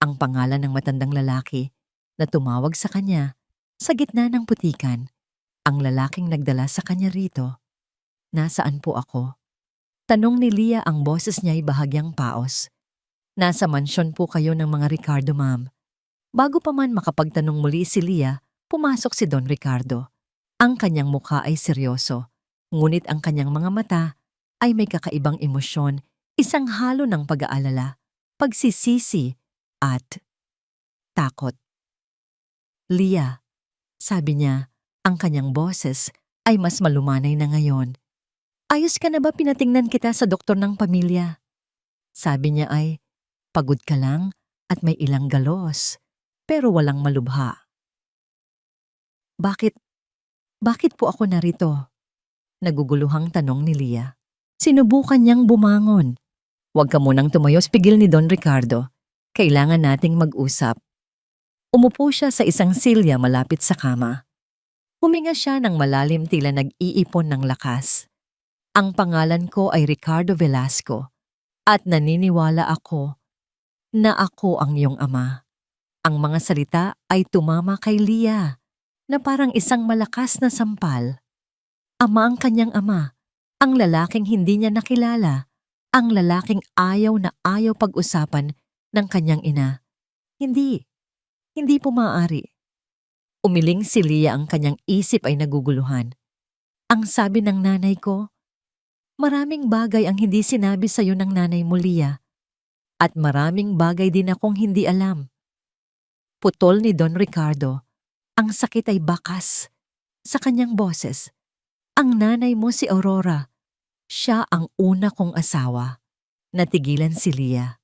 Speaker 1: ang pangalan ng matandang lalaki na tumawag sa kanya sa gitna ng putikan. Ang lalaking nagdala sa kanya rito. Nasaan po ako? Tanong ni Leah, ang boses niya ay bahagyang paos. Nasa mansyon po kayo ng mga Ricardo, ma'am. Bago pa man makapagtanong muli si Leah, pumasok si Don Ricardo. Ang kanyang mukha ay seryoso, ngunit ang kanyang mga mata ay may kakaibang emosyon, isang halo ng pag-aalala, pagsisisi at takot. Leah, sabi niya, ang kanyang boses ay mas malumanay na ngayon. Ayos ka na ba? Pinatingnan kita sa doktor ng pamilya. Sabi niya ay, pagod ka lang at may ilang galos, pero walang malubha. Bakit po ako narito? Naguguluhang tanong ni Leah. Sinubukan niyang bumangon. Huwag ka munang tumayos, pigil ni Don Ricardo. Kailangan nating mag-usap. Umupo siya sa isang silya malapit sa kama. Huminga siya ng malalim, tila nag-iipon ng lakas. Ang pangalan ko ay Ricardo Velasco at naniniwala ako na ako ang iyong ama. Ang mga salita ay tumama kay Leah na parang isang malakas na sampal. Ama ang kanyang ama, ang lalaking hindi niya nakilala, ang lalaking ayaw na ayaw pag-usapan ng kanyang ina. Hindi po maaari. Umiling si Leah, ang kanyang isip ay naguguluhan. Ang sabi ng nanay ko, maraming bagay ang hindi sinabi sa iyo ng nanay mo, Leah. At maraming bagay din akong hindi alam. Putol ni Don Ricardo. Ang sakit ay bakas sa kanyang boses. Ang nanay mo si Aurora. Siya ang una kong asawa. Natigilan si Leah.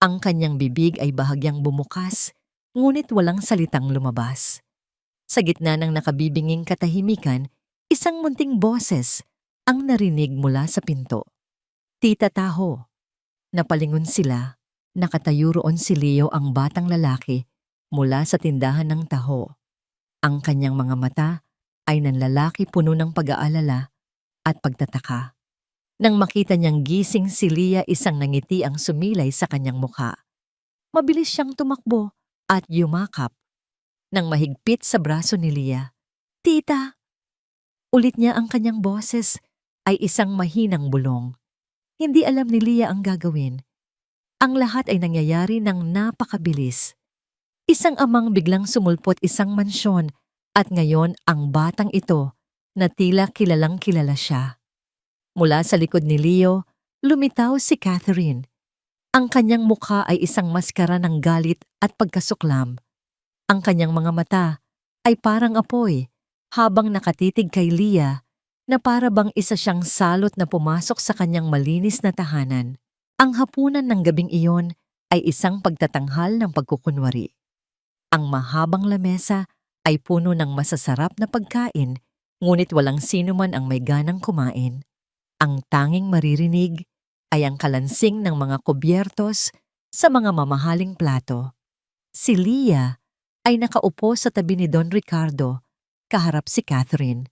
Speaker 1: Ang kanyang bibig ay bahagyang bumukas, ngunit walang salitang lumabas. Sa gitna ng nakabibinging katahimikan, isang munting boses ang narinig mula sa pinto. Tita Taho. Napalingon sila. Nakatayo roon si Leo, ang batang lalaki, mula sa tindahan ng taho. Ang kanyang mga mata ay nanlalaki, puno ng pag-aalala at pagtataka. Nang makita niyang gising si Leah, isang nangiti ang sumilay sa kanyang mukha. Mabilis siyang tumakbo at yumakap nang mahigpit sa braso ni Leah. Tita! Ulit niya, ang kanyang boses ay isang mahinang bulong. Hindi alam ni Leah ang gagawin. Ang lahat ay nangyayari ng napakabilis. Isang amang biglang sumulpot isang mansyon at ngayon ang batang ito na tila kilalang kilala siya. Mula sa likod ni Leo, lumitaw si Catherine. Ang kanyang mukha ay isang maskara ng galit at pagkasuklam. Ang kanyang mga mata ay parang apoy habang nakatitig kay Leah na para bang isa siyang salot na pumasok sa kanyang malinis na tahanan. Ang hapunan ng gabing iyon ay isang pagtatanghal ng pagkukunwari. Ang mahabang lamesa ay puno ng masasarap na pagkain, ngunit walang sino man ang may ganang kumain. Ang tanging maririnig ay ang kalansing ng mga kubyertos sa mga mamahaling plato. Si Leah ay nakaupo sa tabi ni Don Ricardo, kaharap si Catherine.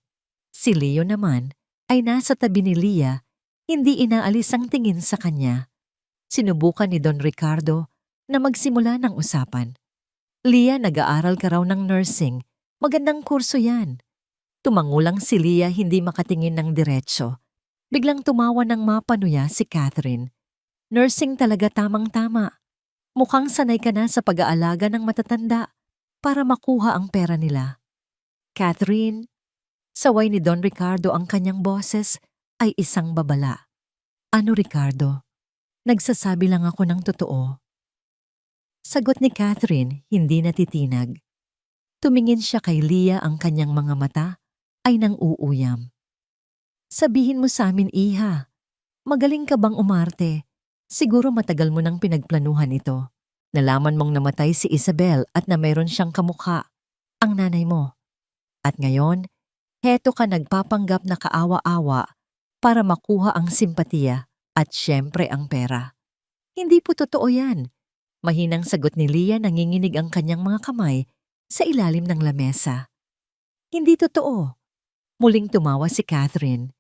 Speaker 1: Si Leo naman ay nasa tabi ni Leah, hindi inaalis ang tingin sa kanya. Sinubukan ni Don Ricardo na magsimula ng usapan. Leah, nag-aaral ka raw ng nursing. Magandang kurso yan. Tumangulang si Leah, hindi makatingin ng diretsyo. Biglang tumawa ng mapanuya si Catherine. Nursing talaga, tamang-tama. Mukhang sanay ka na sa pag-aalaga ng matatanda para makuha ang pera nila. Catherine, saway ni Don Ricardo, ang kanyang boses ay isang babala. Ano, Ricardo? Nagsasabi lang ako ng totoo. Sagot ni Catherine, hindi natitinag. Tumingin siya kay Leah, ang kanyang mga mata ay nang uuyam. Sabihin mo sa amin, iha. Magaling ka bang umarte? Siguro matagal mo nang pinagplanuhan ito. Nalaman mong namatay si Isabel at na mayroon siyang kamukha, ang nanay mo. At ngayon, heto ka nagpapanggap na kaawa-awa para makuha ang simpatiya at syempre ang pera. Hindi po totoo yan. Mahinang sagot ni Leah, nanginginig ang kanyang mga kamay sa ilalim ng lamesa. Hindi totoo. Muling tumawa si Catherine.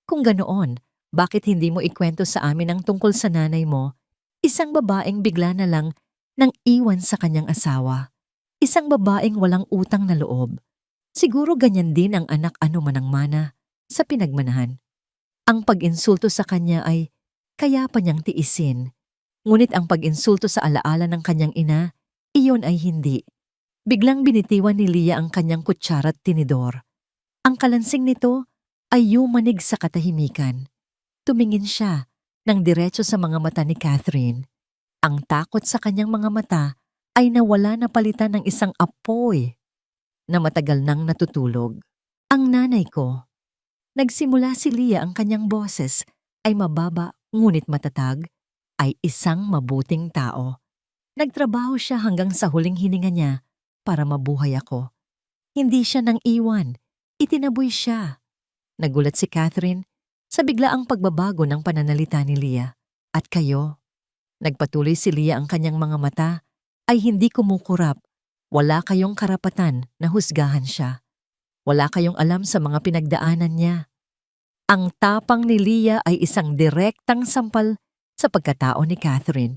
Speaker 1: Kung ganoon, bakit hindi mo ikwento sa amin ang tungkol sa nanay mo? Isang babaeng bigla na lang nang iwan sa kanyang asawa. Isang babaeng walang utang na loob. Siguro ganyan din ang anak anumanang mana sa pinagmanahan. Ang pag-insulto sa kanya ay kaya pa niyang tiisin. Ngunit ang pag-insulto sa alaala ng kanyang ina, iyon ay hindi. Biglang binitiwan ni Leah ang kanyang kutsara at tinidor. Ang kalansing nito ay yumanig sa katahimikan. Tumingin siya ng diretso sa mga mata ni Catherine. Ang takot sa kanyang mga mata ay nawala na palitan ng isang apoy na matagal nang natutulog. Ang nanay ko. Nagsimula si Leah, ang kanyang boses ay mababa ngunit matatag, ay isang mabuting tao. Nagtrabaho siya hanggang sa huling hininga niya para mabuhay ako. Hindi siya nang iwan, itinaboy siya. Nagulat si Catherine sa biglaang pagbabago ng pananalita ni Leah. At kayo? Nagpatuloy si Leah, ang kanyang mga mata ay hindi kumukurap. Wala kayong karapatan na husgahan siya. Wala kayong alam sa mga pinagdaanan niya. Ang tapang ni Leah ay isang direktang sampal sa pagkatao ni Catherine.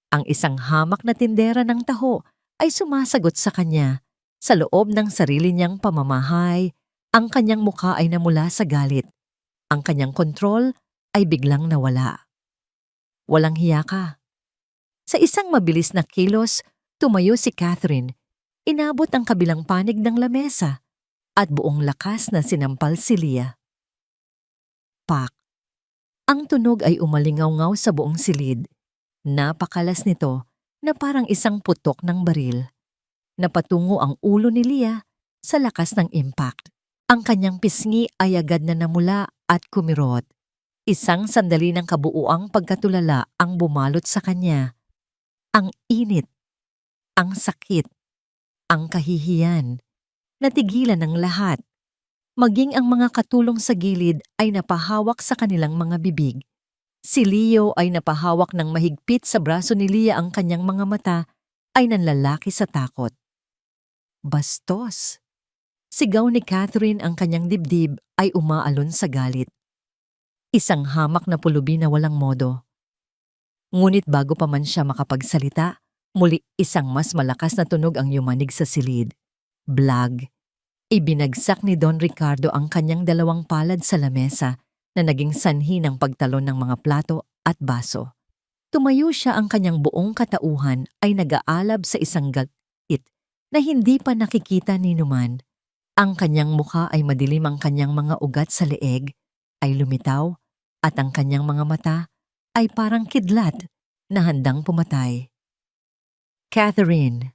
Speaker 1: Ang isang hamak na tindera ng taho ay sumasagot sa kanya. Sa loob ng sarili niyang pamamahay, ang kanyang mukha ay namula sa galit. Ang kanyang kontrol ay biglang nawala. Walang hiya ka. Sa isang mabilis na kilos, tumayo si Catherine. Inabot ang kabilang panig ng lamesa at buong lakas na sinampal si Leah. Pak! Ang tunog ay umalingaw-ngaw sa buong silid. Napakalas nito na parang isang putok ng baril. Napatungo ang ulo ni Leah sa lakas ng impact. Ang kanyang pisngi ay agad na namula at kumirot. Isang sandali ng kabuuang pagkatulala ang bumalot sa kanya. Ang init, ang sakit, ang kahihiyan. Natigilan ng lahat. Maging ang mga katulong sa gilid ay napahawak sa kanilang mga bibig. Si Leo ay napahawak ng mahigpit sa braso ni Leah, ang kanyang mga mata ay nanlalaki sa takot. Bastos! Sigaw ni Catherine, ang kanyang dibdib ay umaalon sa galit. Isang hamak na pulubi na walang modo. Ngunit bago pa man siya makapagsalita, muli isang mas malakas na tunog ang yumanig sa silid. Blag! Ibinagsak ni Don Ricardo ang kanyang dalawang palad sa lamesa na naging sanhi ng pagtalon ng mga plato at baso. Tumayo siya, ang kanyang buong katauhan ay nag-aalab sa isang galit na hindi pa nakikita ni Numan. Ang kanyang mukha ay madilim, ang kanyang mga ugat sa leeg ay lumitaw at ang kanyang mga mata ay parang kidlat na handang pumatay. Catherine!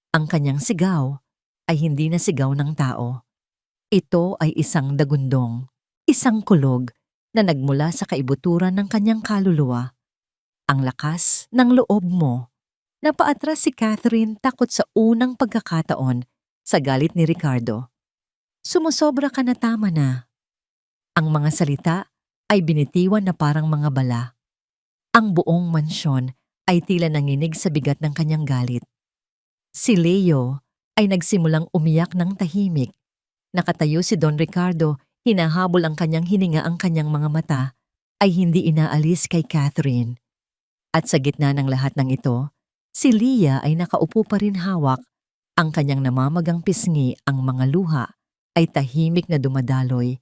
Speaker 1: Ang kanyang sigaw ay hindi na sigaw ng tao. Ito ay isang dagundong, isang kulog na nagmula sa kaibuturan ng kanyang kaluluwa. Ang lakas ng loob mo. Napaatras si Catherine takot sa unang pagkakataon sa galit ni Ricardo. Sumusobra ka na, tama na. Ang mga salita ay binitiwan na parang mga bala. Ang buong mansyon ay tila nanginig sa bigat ng kanyang galit. Si Leo ay nagsimulang umiyak ng tahimik. Nakatayo si Don Ricardo, hinahabol ang kanyang hininga, ang kanyang mga mata ay hindi inaalis kay Catherine. At sa gitna ng lahat ng ito, si Leah ay nakaupo pa rin hawak. Ang kanyang namamagang pisngi, ang mga luha ay tahimik na dumadaloy,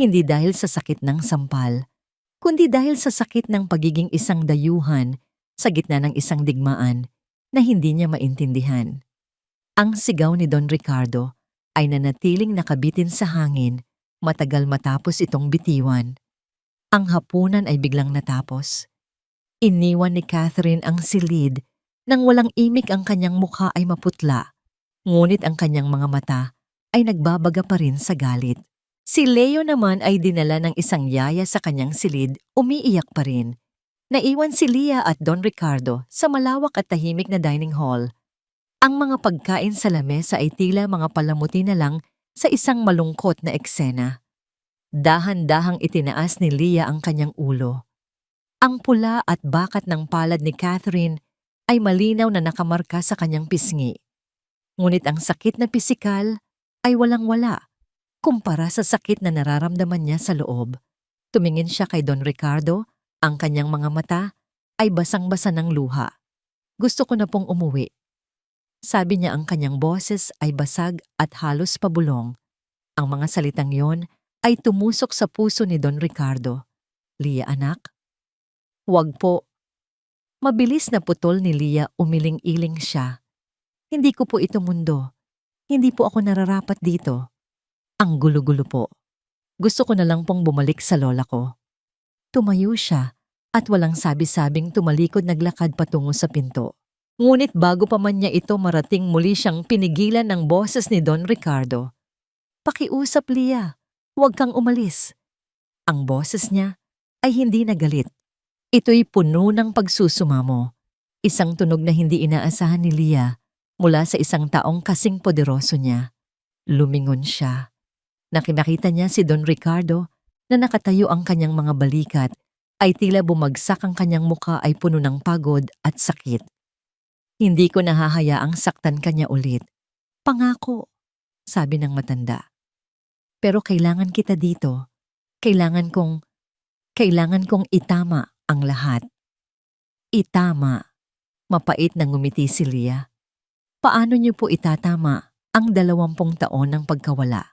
Speaker 1: hindi dahil sa sakit ng sampal, kundi dahil sa sakit ng pagiging isang dayuhan sa gitna ng isang digmaan na hindi niya maintindihan. Ang sigaw ni Don Ricardo ay nanatiling nakabitin sa hangin matagal matapos itong bitiwan. Ang hapunan ay biglang natapos. Iniwan ni Catherine ang silid nang walang imik, ang kanyang mukha ay maputla, ngunit ang kanyang mga mata ay nagbabaga pa rin sa galit. Si Leo naman ay dinala ng isang yaya sa kanyang silid, umiiyak pa rin. Naiwan si Leah at Don Ricardo sa malawak at tahimik na dining hall. Ang mga pagkain sa lamesa ay tila mga palamuti na lang sa isang malungkot na eksena. Dahan-dahang itinaas ni Leah ang kanyang ulo. Ang pula at bakat ng palad ni Catherine ay malinaw na nakamarka sa kanyang pisngi. Ngunit ang sakit na pisikal ay walang-wala kumpara sa sakit na nararamdaman niya sa loob. Tumingin siya kay Don Ricardo, ang kanyang mga mata ay basang-basa ng luha. Gusto ko na pong umuwi. Sabi niya, ang kanyang boses ay basag at halos pabulong. Ang mga salitang yon ay tumusok sa puso ni Don Ricardo. Leah, anak? Huwag po. Mabilis na putol ni Leah, umiling-iling siya. Hindi ko po ito mundo. Hindi po ako nararapat dito. Ang gulo-gulo po. Gusto ko na lang pong bumalik sa lola ko. Tumayo siya at walang sabi-sabing tumalikod, naglakad patungo sa pinto. Ngunit bago pa man niya ito marating, muli siyang pinigilan ng boses ni Don Ricardo. Pakiusap, Leah. Huwag kang umalis. Ang boses niya ay hindi nagalit. Ito'y puno ng pagsusumamo. Isang tunog na hindi inaasahan ni Leah mula sa isang taong kasing poderoso niya. Lumingon siya. Nakita niya si Don Ricardo na nakatayo, ang kanyang mga balikat ay tila bumagsak, ang kanyang mukha ay puno ng pagod at sakit. Hindi ko nahahayaang saktan kanya ulit. Pangako, sabi ng matanda. Pero kailangan kita dito. Kailangan kong itama ang lahat. Itama. Mapait na ngumiti si Leah. Paano niyo po itatama ang 20 taon ng pagkawala?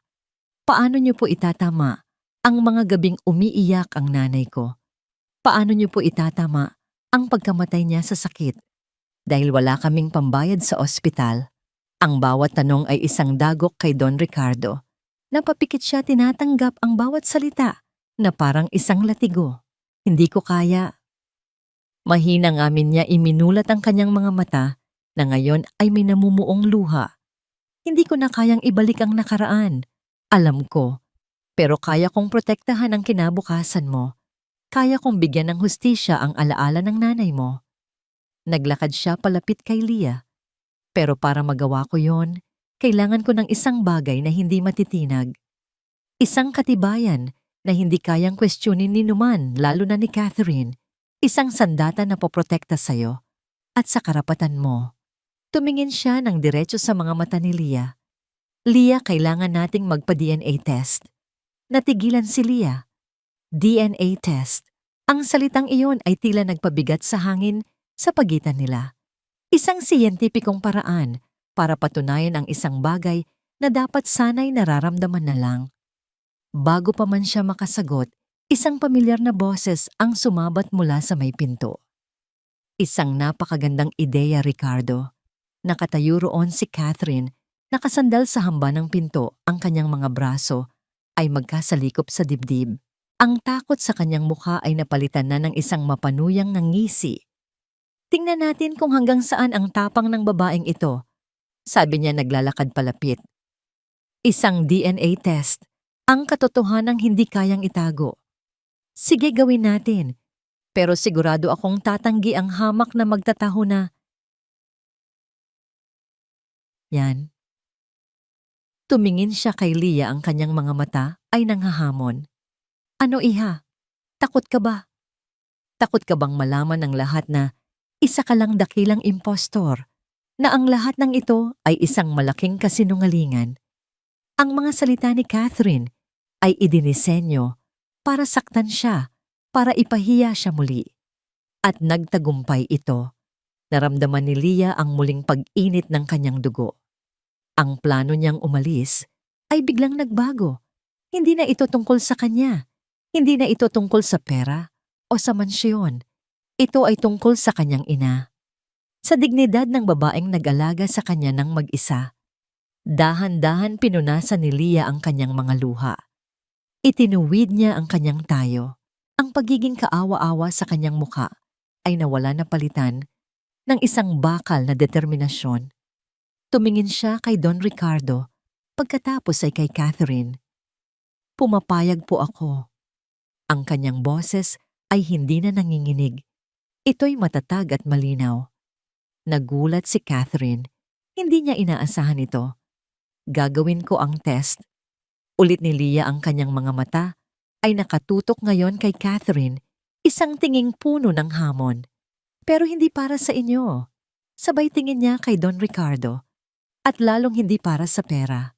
Speaker 1: Paano niyo po itatama ang mga gabing umiiyak ang nanay ko? Paano niyo po itatama ang pagkamatay niya sa sakit? Dahil wala kaming pambayad sa ospital. Ang bawat tanong ay isang dagok kay Don Ricardo. Napapikit siya, tinatanggap ang bawat salita na parang isang latigo. Hindi ko kaya. Mahina ngamin niya iminulat ang kanyang mga mata na ngayon ay may namumuong luha. Hindi ko na kayang ibalik ang nakaraan. Alam ko, pero kaya kong protektahan ang kinabukasan mo. Kaya kong bigyan ng hustisya ang alaala ng nanay mo. Naglakad siya palapit kay Leah. Pero para magawa ko yon, kailangan ko ng isang bagay na hindi matitinag. Isang katibayan na hindi kayang kwestiyonin ni numan, lalo na ni Catherine. Isang sandata na poprotekta sa'yo at sa karapatan mo. Tumingin siya ng diretso sa mga mata ni Leah. Leah, kailangan nating magpa-DNA test. Natigilan si Leah. DNA test. Ang salitang iyon ay tila nagpabigat sa hangin sa pagitan nila. Isang siyentipikong paraan para patunayan ang isang bagay na dapat sana'y nararamdaman na lang. Bago pa man siya makasagot, isang pamilyar na boses ang sumabat mula sa may pinto. Isang napakagandang ideya, Ricardo. Nakatayo roon si Catherine, nakasandal sa hamba ng pinto, ang kanyang mga braso ay magkasalikop sa dibdib. Ang takot sa kanyang mukha ay napalitan na ng isang mapanuyang ngisi. Tingnan natin kung hanggang saan ang tapang ng babaeng ito. Sabi niya naglalakad palapit. Isang DNA test, ang katotohanang hindi kayang itago. Sige gawin natin, pero sigurado akong tatanggi ang hamak na magtataho na, yan. Tumingin siya kay Leah, ang kanyang mga mata ay nanghahamon. Ano iha? Takot ka ba? Takot ka bang malaman ng lahat na isa ka lang dakilang impostor, na ang lahat ng ito ay isang malaking kasinungalingan? Ang mga salita ni Catherine ay idinisenyo para saktan siya, para ipahiya siya muli. At nagtagumpay ito. Naramdaman ni Leah ang muling pag-init ng kanyang dugo. Ang plano niyang umalis ay biglang nagbago. Hindi na ito tungkol sa kanya. Hindi na ito tungkol sa pera o sa mansyon. Ito ay tungkol sa kanyang ina. Sa dignidad ng babaeng nag-alaga sa kanya ng mag-isa. Dahan-dahan pinunasan ni Leah ang kanyang mga luha. Itinuwid niya ang kanyang tayo. Ang pagiging kaawa-awa sa kanyang muka ay nawala na palitan ng isang bakal na determinasyon. Tumingin siya kay Don Ricardo, pagkatapos ay kay Catherine. Pumapayag po ako. Ang kanyang boses ay hindi na nanginginig. Ito'y matatag at malinaw. Nagulat si Catherine. Hindi niya inaasahan ito. Gagawin ko ang test. Ulit ni Leah, ang kanyang mga mata ay nakatutok ngayon kay Catherine, isang tinging puno ng hamon. Pero hindi para sa inyo. Sabay tingin niya kay Don Ricardo. At lalong hindi para sa pera.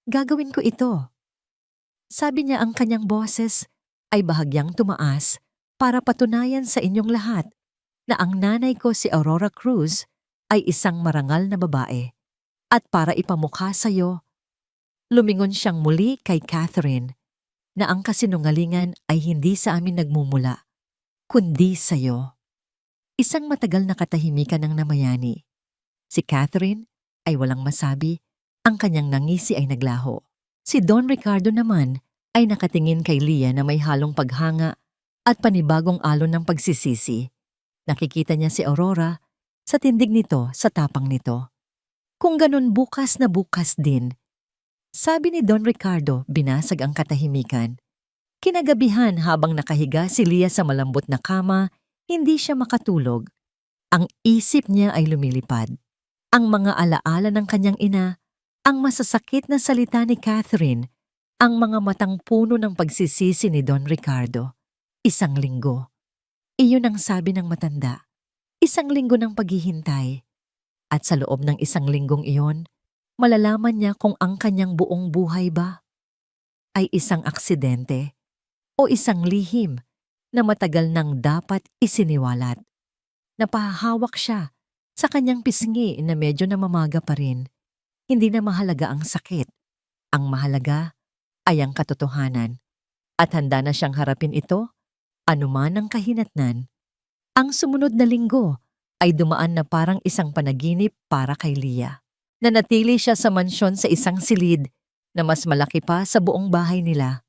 Speaker 1: Gagawin ko ito. Sabi niya, ang kanyang boses ay bahagyang tumaas para patunayan sa inyong lahat na ang nanay ko, si Aurora Cruz, ay isang marangal na babae. At para ipamukha sa iyo, lumingon siyang muli kay Catherine na ang kasinungalingan ay hindi sa amin nagmumula, kundi sa iyo. Isang matagal na katahimikan ang namayani. Si Catherine ay walang masabi, ang kanyang nangisi ay naglaho. Si Don Ricardo naman ay nakatingin kay Leah na may halong paghanga at panibagong alon ng pagsisisi. Nakikita niya si Aurora sa tindig nito, sa tapang nito. Kung ganun, bukas na bukas din. Sabi ni Don Ricardo, binasag ang katahimikan. Kinagabihan, habang nakahiga si Leah sa malambot na kama, hindi siya makatulog. Ang isip niya ay lumilipad. Ang mga alaala ng kanyang ina, ang masasakit na salita ni Catherine, ang mga matang puno ng pagsisisi ni Don Ricardo. 1 linggo. Iyon ang sabi ng matanda. 1 linggo ng paghihintay. At sa loob ng 1 linggong iyon, malalaman niya kung ang kanyang buong buhay ba ay isang aksidente o isang lihim na matagal nang dapat isiniwalat. Napahawak siya sa kanyang pisngi na medyo namamaga pa rin. Hindi na mahalaga ang sakit. Ang mahalaga ay ang katotohanan. At handa na siyang harapin ito, anuman ang kahinatnan. Ang sumunod na linggo ay dumaan na parang isang panaginip para kay Leah. Nanatili siya sa mansyon sa isang silid na mas malaki pa sa buong bahay nila.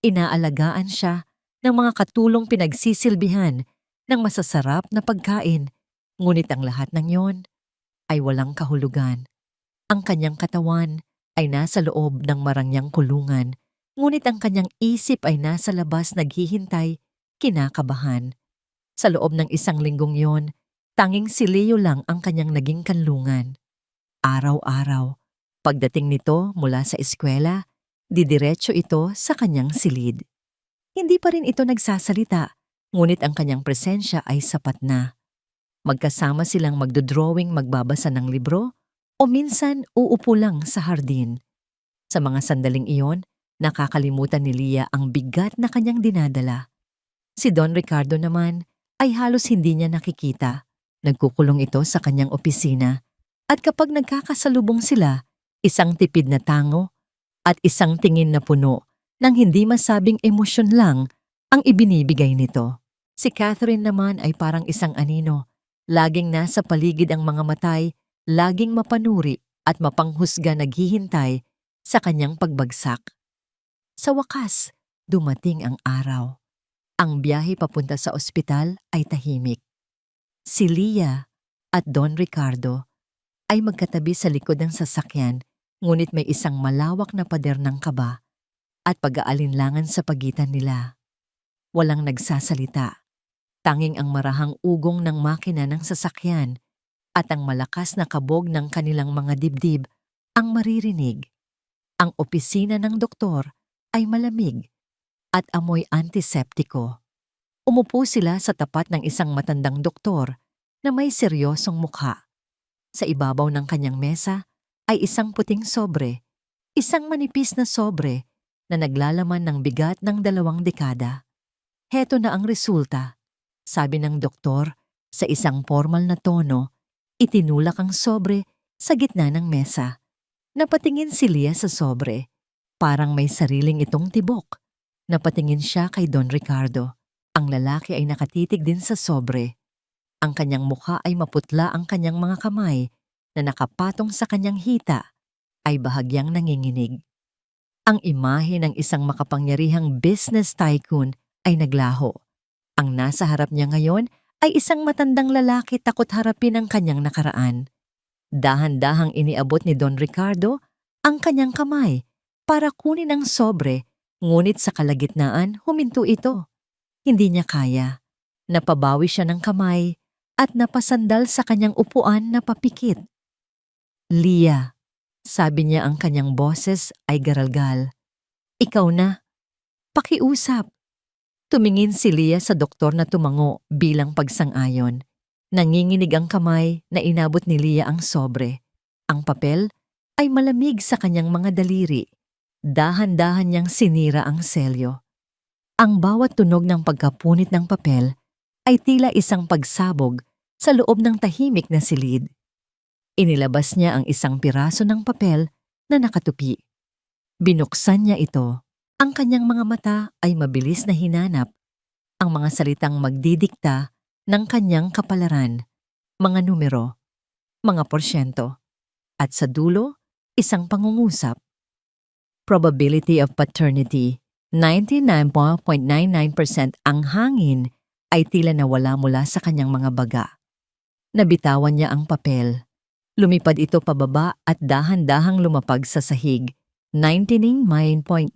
Speaker 1: Inaalagaan siya ng mga katulong pinagsisilbihan ng masasarap na pagkain. Ngunit ang lahat ng yon ay walang kahulugan. Ang kanyang katawan ay nasa loob ng marangyang kulungan, ngunit ang kanyang isip ay nasa labas naghihintay, kinakabahan. Sa loob ng 1 linggong yon, tanging si Leo lang ang kanyang naging kanlungan. Araw-araw, pagdating nito mula sa eskwela, didiretso ito sa kanyang silid. Hindi pa rin ito nagsasalita, ngunit ang kanyang presensya ay sapat na. Magkasama silang magdodrawing, magbabasa ng libro, o minsan uupo lang sa hardin. Sa mga sandaling iyon, nakakalimutan ni Leah ang bigat na kanyang dinadala. Si Don Ricardo naman ay halos hindi niya nakikita. Nagkukulong ito sa kanyang opisina, at kapag nagkakasalubong sila, isang tipid na tango at isang tingin na puno ng hindi masabing emosyon lang ang ibinibigay nito. Si Catherine naman ay parang isang anino. Laging nasa paligid ang mga matay, laging mapanuri at mapanghusga naghihintay sa kanyang pagbagsak. Sa wakas, dumating ang araw. Ang biyahe papunta sa ospital ay tahimik. Si Leah at Don Ricardo ay magkatabi sa likod ng sasakyan, ngunit may isang malawak na pader ng kaba at pag-aalinlangan sa pagitan nila. Walang nagsasalita. Tanging ang marahang ugong ng makina ng sasakyan at ang malakas na kabog ng kanilang mga dibdib ang maririnig. Ang opisina ng doktor ay malamig at amoy antiseptiko. Umupo sila sa tapat ng isang matandang doktor na may seryosong mukha. Sa ibabaw ng kanyang mesa ay isang puting sobre, isang manipis na sobre na naglalaman ng bigat ng 2 dekada. Heto na ang resulta, sabi ng doktor sa isang formal na tono, itinulak ang sobre sa gitna ng mesa. Napatingin si Leah sa sobre, parang may sariling itong tibok. Napatingin siya kay Don Ricardo. Ang lalaki ay nakatitig din sa sobre. Ang kanyang mukha ay maputla, ang kanyang mga kamay na nakapatong sa kanyang hita ay bahagyang nanginginig. Ang imahe ng isang makapangyarihang business tycoon ay naglaho. Ang nasa harap niya ngayon ay isang matandang lalaki takot harapin ang kanyang nakaraan. Dahan-dahang iniabot ni Don Ricardo ang kanyang kamay para kunin ang sobre, ngunit sa kalagitnaan huminto ito. Hindi niya kaya. Napabawi siya ng kamay at napasandal sa kanyang upuan na papikit. Leah, sabi niya, ang kanyang boses ay garalgal. Ikaw na. Pakiusap. Tumingin si Leah sa doktor na tumango bilang pagsang-ayon. Nanginginig ang kamay na inabot ni Leah ang sobre. Ang papel ay malamig sa kanyang mga daliri. Dahan-dahan niyang sinira ang selyo. Ang bawat tunog ng pagkapunit ng papel ay tila isang pagsabog sa loob ng tahimik na silid. Inilabas niya ang isang piraso ng papel na nakatupi. Binuksan niya ito. Ang kanyang mga mata ay mabilis na hinanap ang mga salitang magdidikta ng kanyang kapalaran, mga numero, mga porsyento, at sa dulo, isang pangungusap. Probability of paternity, 99.99%. Ang hangin ay tila nawala mula sa kanyang mga baga. Nabitawan niya ang papel. Lumipad ito pababa at dahan-dahang lumapag sa sahig. 99.99%,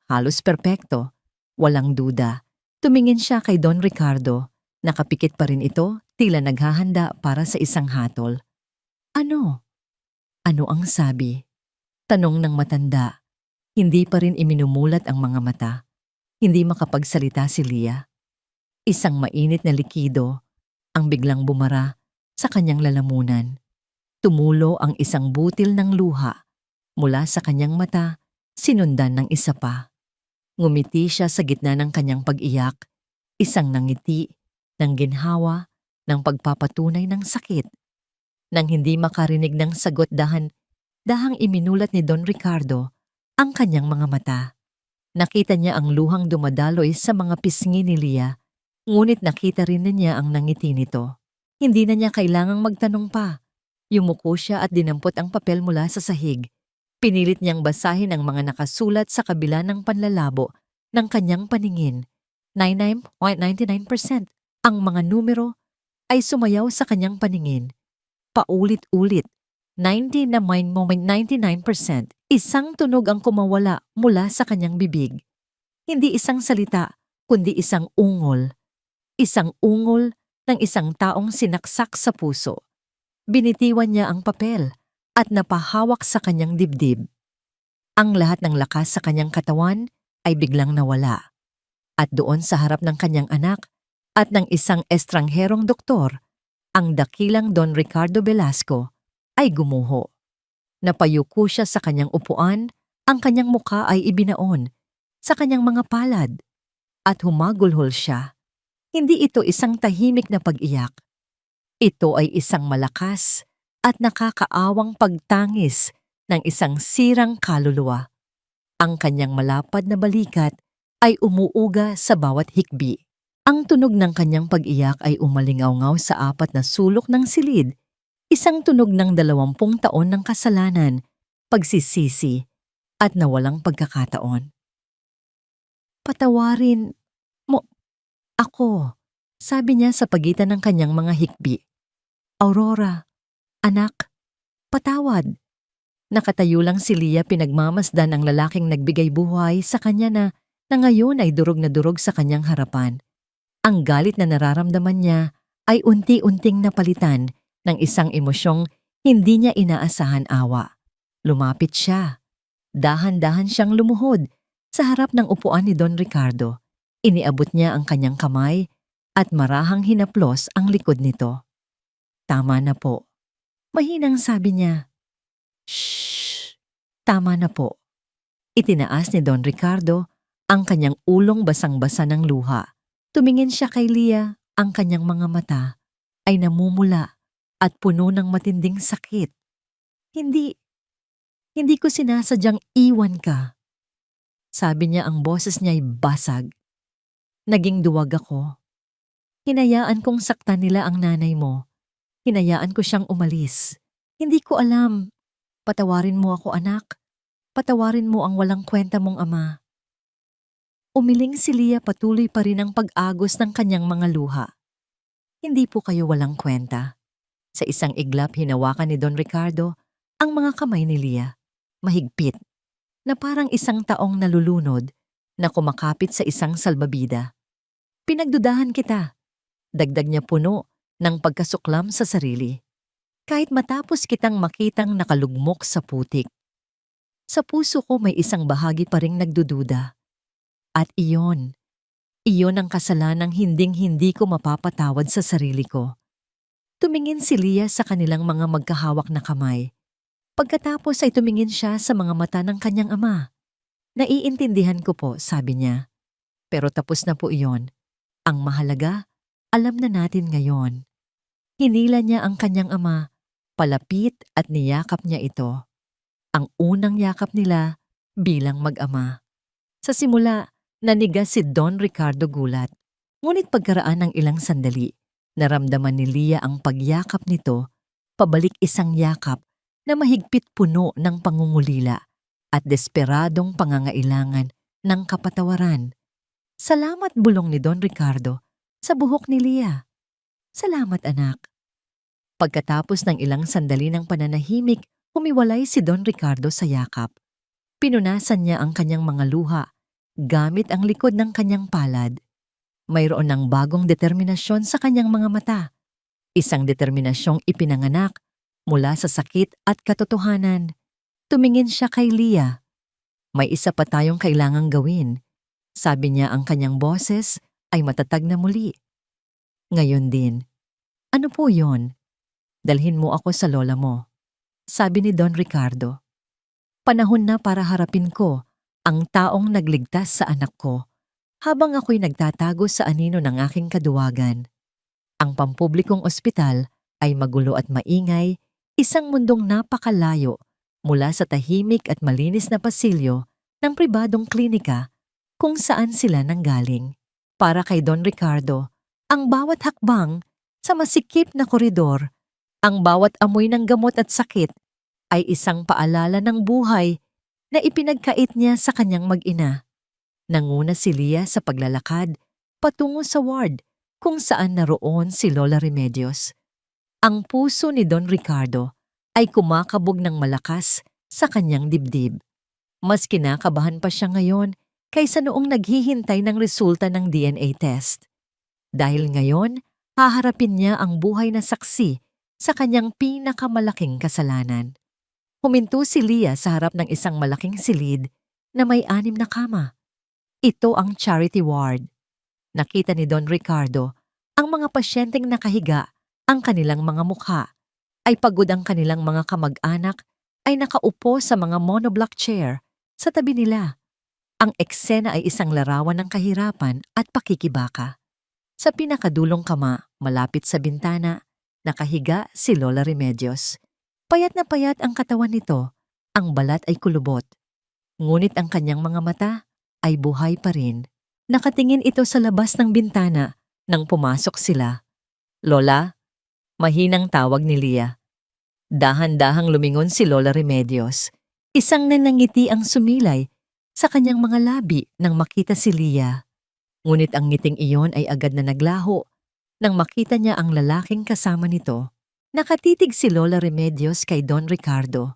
Speaker 1: halos perpekto. Walang duda. Tumingin siya kay Don Ricardo. Nakapikit pa rin ito, tila naghahanda para sa isang hatol. Ano? Ano ang sabi? Tanong ng matanda. Hindi pa rin iminumulat ang mga mata. Hindi makapagsalita si Leah. Isang mainit na likido ang biglang bumara sa kanyang lalamunan. Tumulo ang isang butil ng luha mula sa kanyang mata, sinundan ng isa pa. Ngumiti siya sa gitna ng kanyang pag-iyak, isang nangiti, ng ginhawa, ng pagpapatunay ng sakit. Nang hindi makarinig ng sagot, dahang iminulat ni Don Ricardo ang kanyang mga mata. Nakita niya ang luhang dumadaloy sa mga pisngi ni Leah, ngunit nakita rin niya ang nangiti nito. Hindi na niya kailangang magtanong pa. Yumuko siya at dinampot ang papel mula sa sahig. Pinilit niyang basahin ang mga nakasulat sa kabila ng panlalabo ng kanyang paningin. 99.99%. Ang mga numero ay sumayaw sa kanyang paningin. Paulit-ulit. 99.99%. Isang tunog ang kumawala mula sa kanyang bibig. Hindi isang salita, kundi isang ungol. Isang ungol ng isang taong sinaksak sa puso. Binitiwan niya ang papel at napahawak sa kanyang dibdib. Ang lahat ng lakas sa kanyang katawan ay biglang nawala. At doon sa harap ng kanyang anak at ng isang estrangherong doktor, ang dakilang Don Ricardo Velasco ay gumuho. Napayuko siya sa kanyang upuan, ang kanyang mukha ay ibinaon sa kanyang mga palad at humagulhol siya. Hindi ito isang tahimik na pag-iyak. Ito ay isang malakas at nakakaawang pagtangis ng isang sirang kaluluwa. Ang kanyang malapad na balikat ay umuuga sa bawat hikbi. Ang tunog ng kanyang pag-iyak ay umalingaw-ngaw sa 4 na sulok ng silid, isang tunog ng 20 taon ng kasalanan, pagsisisi, at nawalang pagkakataon. Patawarin mo ako, sabi niya sa pagitan ng kanyang mga hikbi. Aurora, Anak, patawad. Nakatayo lang si Leah pinagmamasdan ang lalaking nagbigay buhay sa kanya na ngayon ay durog na durog sa kanyang harapan. Ang galit na nararamdaman niya ay unti-unting napalitan ng isang emosyong hindi niya inaasahan awa. Lumapit siya. Dahan-dahan siyang lumuhod sa harap ng upuan ni Don Ricardo. Iniabot niya ang kanyang kamay at marahang hinaplos ang likod nito. Tama na po. Mahinang sabi niya. Shh! Tama na po. Itinaas ni Don Ricardo ang kanyang ulong basang-basa ng luha. Tumingin siya kay Leah, ang kanyang mga mata ay namumula at puno ng matinding sakit. Hindi ko sinasadyang iwan ka. Sabi niya, ang boses niya ay basag. Naging duwag ako. Hinayaan kong saktan nila ang nanay mo. Hinayaan ko siyang umalis. Hindi ko alam. Patawarin mo ako, anak. Patawarin mo ang walang kwenta mong ama. Umiling si Leah, patuloy pa rin ang pag-agos ng kanyang mga luha. Hindi po kayo walang kwenta. Sa isang iglap, hinawakan ni Don Ricardo ang mga kamay ni Leah. Mahigpit, na parang isang taong nalulunod na kumakapit sa isang salbabida. Pinagdudahan kita. Dagdag niya puno ng pagkasuklam sa sarili. Kahit matapos kitang makitang nakalugmok sa putik. Sa puso ko may isang bahagi pa ring nagdududa. At iyon ang kasalanang hinding-hindi ko mapapatawad sa sarili ko. Tumingin si Leah sa kanilang mga magkahawak na kamay. Pagkatapos ay tumingin siya sa mga mata ng kanyang ama. Naiintindihan ko po, sabi niya. Pero tapos na po iyon. Ang mahalaga, alam na natin ngayon. Hinila niya ang kanyang ama, palapit at niyakap niya ito. Ang unang yakap nila bilang mag-ama. Sa simula, nanigas si Don Ricardo gulat. Ngunit pagkaraan ng ilang sandali, naramdaman ni Leah ang pagyakap nito, pabalik isang yakap na mahigpit puno ng pangungulila at desperadong pangangailangan ng kapatawaran. Salamat, bulong ni Don Ricardo sa buhok ni Leah. Salamat, anak. Pagkatapos ng ilang sandali ng pananahimik, humiwalay si Don Ricardo sa yakap. Pinunasan niya ang kanyang mga luha gamit ang likod ng kanyang palad. Mayroon ng bagong determinasyon sa kanyang mga mata. Isang determinasyong ipinanganak mula sa sakit at katotohanan. Tumingin siya kay Leah. May isa pa tayong kailangang gawin. Sabi niya, ang kanyang boses ay matatag na muli. Ngayon din. Ano po yon? Dalhin mo ako sa lola mo. Sabi ni Don Ricardo. Panahon na para harapin ko ang taong nagligtas sa anak ko habang ako'y nagtatago sa anino ng aking kaduwagan. Ang pampublikong ospital ay magulo at maingay, isang mundong napakalayo mula sa tahimik at malinis na pasilyo ng pribadong klinika kung saan sila nanggaling. Para kay Don Ricardo, ang bawat hakbang sa masikip na koridor, ang bawat amoy ng gamot at sakit ay isang paalala ng buhay na ipinagkait niya sa kanyang mag-ina. Nanguna si Leah sa paglalakad patungo sa ward kung saan naroon si Lola Remedios. Ang puso ni Don Ricardo ay kumakabog ng malakas sa kanyang dibdib. Mas kinakabahan pa siya ngayon kaysa noong naghihintay ng resulta ng DNA test. Dahil ngayon, haharapin niya ang buhay na saksi sa kanyang pinakamalaking kasalanan. Huminto si Leah sa harap ng isang malaking silid na may 6 na kama. Ito ang charity ward. Nakita ni Don Ricardo ang mga pasyenteng nakahiga, ang kanilang mga mukha. Ay pagod ang kanilang mga kamag-anak ay nakaupo sa mga monoblock chair sa tabi nila. Ang eksena ay isang larawan ng kahirapan at pakikibaka. Sa pinakadulong kama, malapit sa bintana, nakahiga si Lola Remedios. Payat na payat ang katawan nito, ang balat ay kulubot. Ngunit ang kanyang mga mata ay buhay pa rin. Nakatingin ito sa labas ng bintana nang pumasok sila. Lola, mahinang tawag ni Leah. Dahan-dahang lumingon si Lola Remedios. Isang nanangiti ang sumilay sa kanyang mga labi nang makita si Leah. Ngunit ang ngiting iyon ay agad na naglaho nang makita niya ang lalaking kasama nito. Nakatitig si Lola Remedios kay Don Ricardo.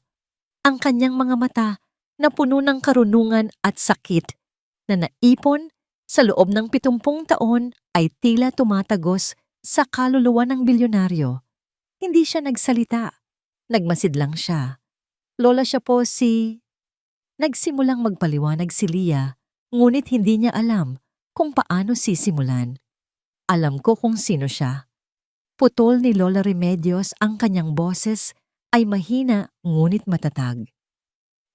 Speaker 1: Ang kanyang mga mata na puno ng karunungan at sakit na naipon sa loob ng 70 taon ay tila tumatagos sa kaluluwa ng bilyonaryo. Hindi siya nagsalita. Nagmasid lang siya. Lola siya po si... Nagsimulang magpaliwanag si Lia, ngunit hindi niya alam kung paano sisimulan. Alam ko kung sino siya. Putol ni Lola Remedios, ang kanyang boses ay mahina ngunit matatag.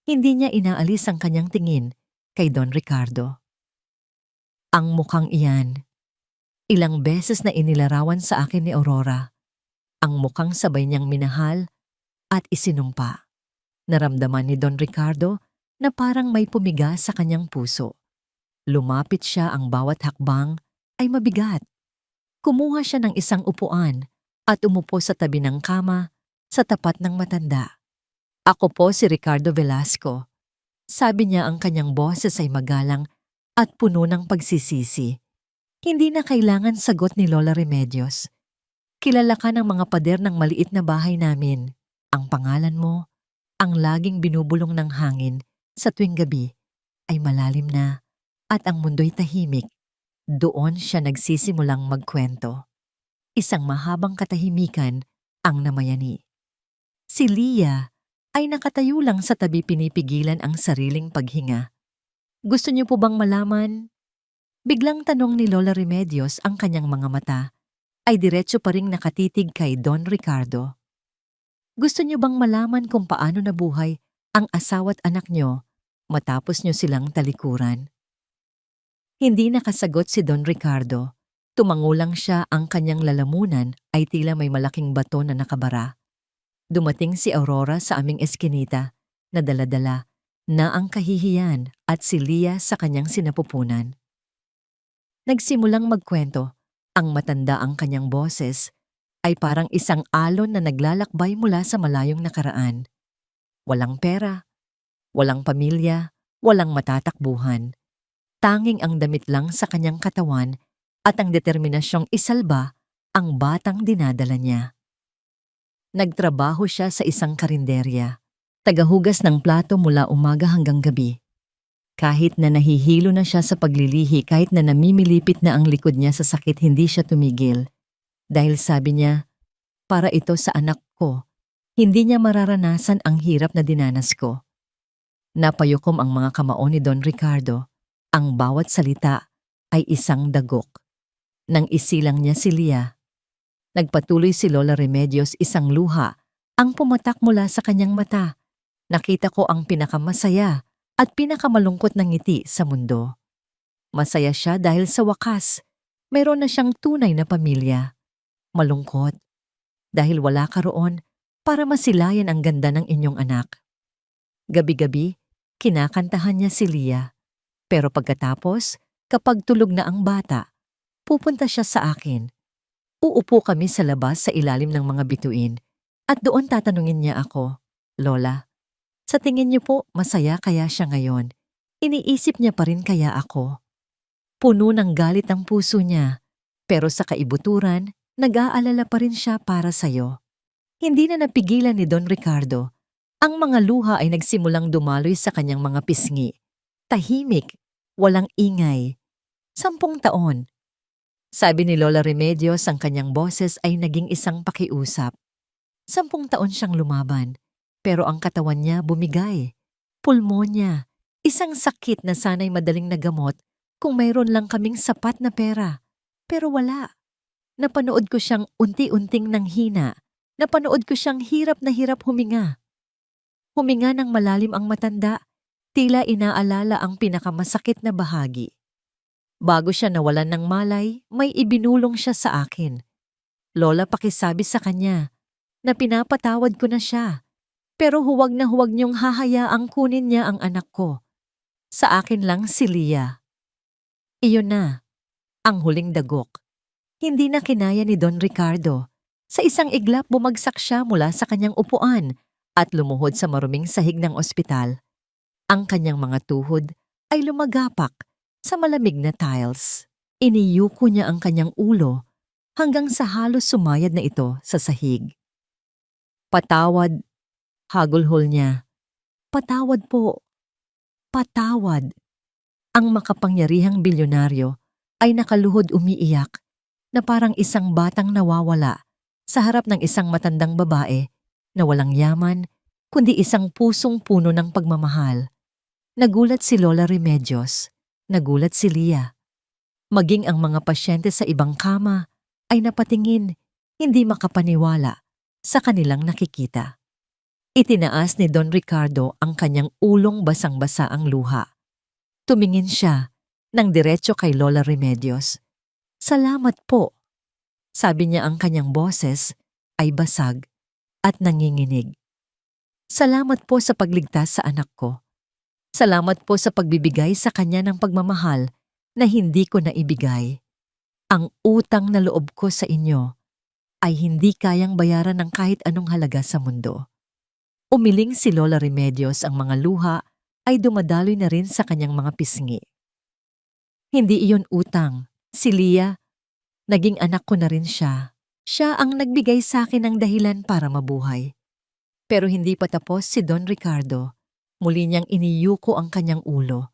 Speaker 1: Hindi niya inaalis ang kanyang tingin kay Don Ricardo. Ang mukhang iyan. Ilang beses na inilarawan sa akin ni Aurora. Ang mukhang sabay niyang minahal at isinumpa. Naramdaman ni Don Ricardo na parang may pumiga sa kanyang puso. Lumapit siya, ang bawat hakbang ay mabigat. Kumuha siya ng isang upuan at umupo sa tabi ng kama sa tapat ng matanda. Ako po si Ricardo Velasco. Sabi niya, ang kanyang boses ay magalang at puno ng pagsisisi. Hindi na kailangan sagot ni Lola Remedios. Kilala ka ng mga pader ng maliit na bahay namin. Ang pangalan mo, ang laging binubulong ng hangin sa tuwing gabi, ay malalim na at ang mundo'y tahimik. Doon siya nagsisimulang magkwento. Isang mahabang katahimikan ang namayani. Si Lia ay nakatayo lang sa tabi, pinipigilan ang sariling paghinga. Gusto niyo po bang malaman? Biglang tanong ni Lola Remedios, ang kanyang mga mata ay diretso pa ring nakatitig kay Don Ricardo. Gusto niyo bang malaman kung paano nabuhay ang asawa't anak niyo matapos niyo silang talikuran? Hindi nakasagot si Don Ricardo. Tumango lang siya, ang kanyang lalamunan ay tila may malaking bato na nakabara. Dumating si Aurora sa aming eskinita na dala-dala na ang kahihiyan at si Lia sa kanyang sinapupunan. Nagsimulang magkwento. Ang matanda, ang kanyang boses ay parang isang alon na naglalakbay mula sa malayong nakaraan. Walang pera, walang pamilya, walang matatakbuhan. Tanging ang damit lang sa kanyang katawan at ang determinasyong isalba ang batang dinadala niya. Nagtrabaho siya sa isang karinderya, tagahugas ng plato mula umaga hanggang gabi. Kahit na nahihilo na siya sa paglilihi, kahit na namimilipit na ang likod niya sa sakit, hindi siya tumigil. Dahil sabi niya, para ito sa anak ko, hindi niya mararanasan ang hirap na dinanas ko. Napayukom ang mga kamao ni Don Ricardo. Ang bawat salita ay isang dagok. Nang isilang niya si Lia, nagpatuloy si Lola Remedios, isang luha ang pumatak mula sa kanyang mata. Nakita ko ang pinakamasaya at pinakamalungkot na ngiti sa mundo. Masaya siya dahil sa wakas, mayroon na siyang tunay na pamilya. Malungkot dahil wala ka roon para masilayan ang ganda ng inyong anak. Gabi-gabi, kinakantahan niya si Lia. Pero pagkatapos, kapag tulog na ang bata, pupunta siya sa akin. Uupo kami sa labas sa ilalim ng mga bituin at doon tatanungin niya ako, Lola, sa tingin niyo po masaya kaya siya ngayon? Iniisip niya pa rin kaya ako? Puno ng galit ang puso niya, pero sa kaibuturan, nag-aalala pa rin siya para sa'yo. Hindi na napigilan ni Don Ricardo. Ang mga luha ay nagsimulang dumaloy sa kanyang mga pisngi. Tahimik, walang ingay. 10 taon. Sabi ni Lola Remedios, ang kanyang boses ay naging isang pakiusap. 10 taon siyang lumaban, pero ang katawan niya bumigay. Pulmonya, isang sakit na sana'y madaling nagamot kung mayroon lang kaming sapat na pera. Pero wala. Napanood ko siyang unti-unting nanghina. Napanood ko siyang hirap na hirap huminga. Huminga ng malalim ang matanda, tila inaalala ang pinakamasakit na bahagi. Bago siya nawalan ng malay, may ibinulong siya sa akin. Lola, pakisabi sa kanya na pinapatawad ko na siya. Pero huwag na huwag niyong hahayaang kunin niya ang anak ko. Sa akin lang si Lia. Iyon na, ang huling dagok. Hindi na kinaya ni Don Ricardo. Sa isang iglap, bumagsak siya mula sa kanyang upuan at lumuhod sa maruming sahig ng ospital. Ang kanyang mga tuhod ay lumagapak sa malamig na tiles. Iniyuko niya ang kanyang ulo hanggang sa halos sumayad na ito sa sahig. Patawad, hagulhol niya. Patawad po. Patawad. Ang makapangyarihang bilyonaryo ay nakaluhod umiiyak na parang isang batang nawawala sa harap ng isang matandang babae na walang yaman kundi isang pusong puno ng pagmamahal. Nagulat si Lola Remedios. Nagulat si Lia. Maging ang mga pasyente sa ibang kama ay napatingin, hindi makapaniwala sa kanilang nakikita. Itinaas ni Don Ricardo ang kanyang ulong basang-basa ang luha. Tumingin siya ng diretso kay Lola Remedios. Salamat po. Sabi niya, ang kanyang boses ay basag at nanginginig. Salamat po sa pagligtas sa anak ko. Salamat po sa pagbibigay sa kanya ng pagmamahal na hindi ko naibigay. Ang utang na loob ko sa inyo ay hindi kayang bayaran ng kahit anong halaga sa mundo. Umiling si Lola Remedios, ang mga luha ay dumadaloy na rin sa kanyang mga pisngi. Hindi iyon utang. Si Lia, naging anak ko na rin siya. Siya ang nagbigay sa akin ng dahilan para mabuhay. Pero hindi pa tapos si Don Ricardo. Muli niyang iniyuko ang kanyang ulo.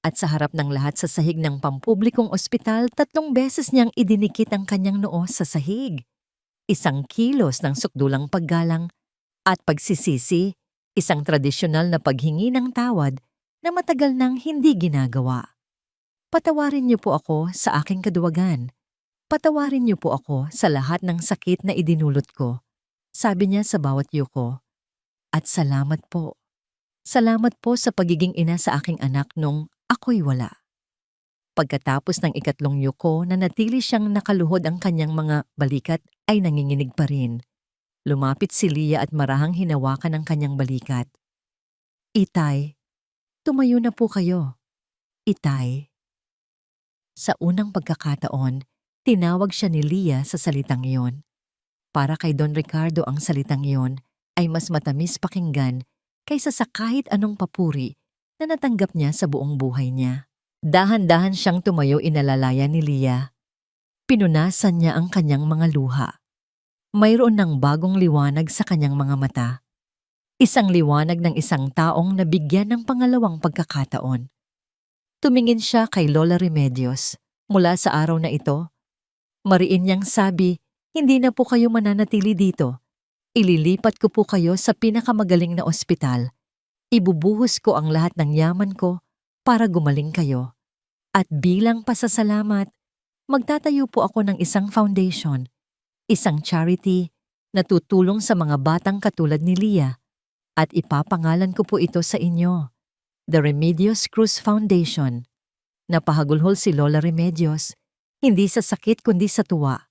Speaker 1: At sa harap ng lahat sa sahig ng pampublikong ospital, 3 beses niyang idinikit ang kanyang noo sa sahig. 1 kilos ng sukdulang paggalang at pagsisisi, 1 tradisyonal na paghingi ng tawad na matagal nang hindi ginagawa. Patawarin niyo po ako sa aking kaduwagan. Patawarin niyo po ako sa lahat ng sakit na idinulot ko, sabi niya sa bawat yuko. At salamat po. Salamat po sa pagiging ina sa aking anak nung ako'y wala. Pagkatapos ng 3 yuko na natili siyang nakaluhod ang kanyang mga balikat ay nanginginig pa rin. Lumapit si Lia at marahang hinawakan ang kanyang balikat. Itay, tumayo na po kayo. Itay. Sa unang pagkakataon, tinawag siya ni Lia sa salitang iyon. Para kay Don Ricardo ang salitang iyon ay mas matamis pakinggan kaysa sa kahit anong papuri na natanggap niya sa buong buhay niya. Dahan-dahan siyang tumayo, inalalaya ni Lia. Pinunasan niya ang kanyang mga luha. Mayroon ng bagong liwanag sa kanyang mga mata. Isang liwanag ng isang taong nabigyan ng pangalawang pagkakataon. Tumingin siya kay Lola Remedios. Mula sa araw na ito, mariin niyang sabi, hindi na po kayo mananatili dito. Ililipat ko po kayo sa pinakamagaling na ospital. Ibubuhos ko ang lahat ng yaman ko para gumaling kayo. At bilang pasasalamat, magtatayo po ako ng isang foundation, isang charity na tutulong sa mga batang katulad ni Lia. At ipapangalan ko po ito sa inyo, the Remedios Cruz Foundation. Napahagulhol si Lola Remedios, hindi sa sakit kundi sa tuwa.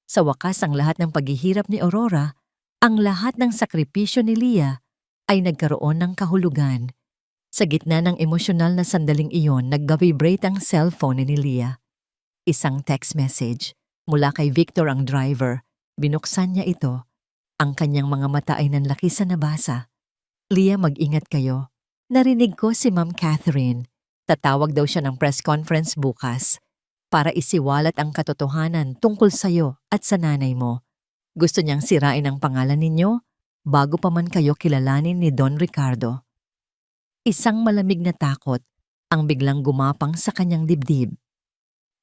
Speaker 1: Sa wakas, ang lahat ng paghihirap ni Aurora, ang lahat ng sakripisyo ni Lia ay nagkaroon ng kahulugan. Sa gitna ng emosyonal na sandaling iyon, nag-vibrate ang cellphone ni Lia. Isang text message mula kay Victor, ang driver. Binuksan niya ito. Ang kanyang mga mata ay nanlaki sa nabasa. Lia, mag-ingat kayo. Narinig ko si Ma'am Catherine. Tatawag daw siya ng press conference bukas para isiwalat ang katotohanan tungkol sa'yo at sa nanay mo. Gusto niyang sirain ang pangalan ninyo bago pa man kayo kilalanin ni Don Ricardo. Isang malamig na takot ang biglang gumapang sa kanyang dibdib.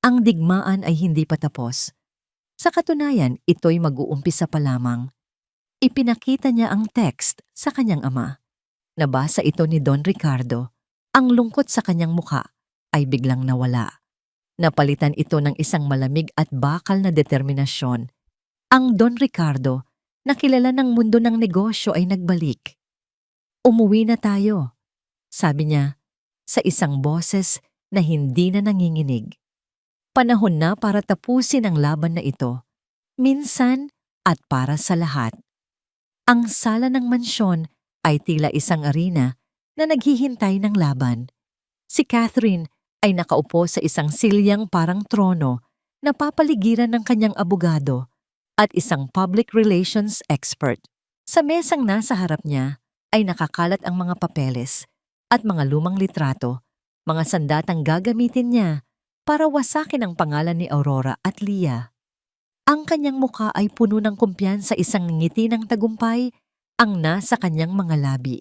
Speaker 1: Ang digmaan ay hindi pa tapos. Sa katunayan, ito'y mag-uumpisa pa lamang. Ipinakita niya ang text sa kanyang ama. Nabasa ito ni Don Ricardo. Ang lungkot sa kanyang muka ay biglang nawala. Napalitan ito ng isang malamig at bakal na determinasyon. Ang Don Ricardo na kilala ng mundo ng negosyo ay nagbalik. Umuwi na tayo, sabi niya sa isang boses na hindi na nanginginig. Panahon na para tapusin ang laban na ito, minsan at para sa lahat. Ang sala ng mansyon ay tila isang arena na naghihintay ng laban. Si Catherine ay nakaupo sa isang silyang parang trono na papaligiran ng kanyang abogado at isang public relations expert. Sa mesang nasa harap niya ay nakakalat ang mga papeles at mga lumang litrato, mga sandatang gagamitin niya para wasakin ang pangalan ni Aurora at Lia. Ang kanyang mukha ay puno ng kumpiyansa, isang ngiti ng tagumpay ang nasa kanyang mga labi.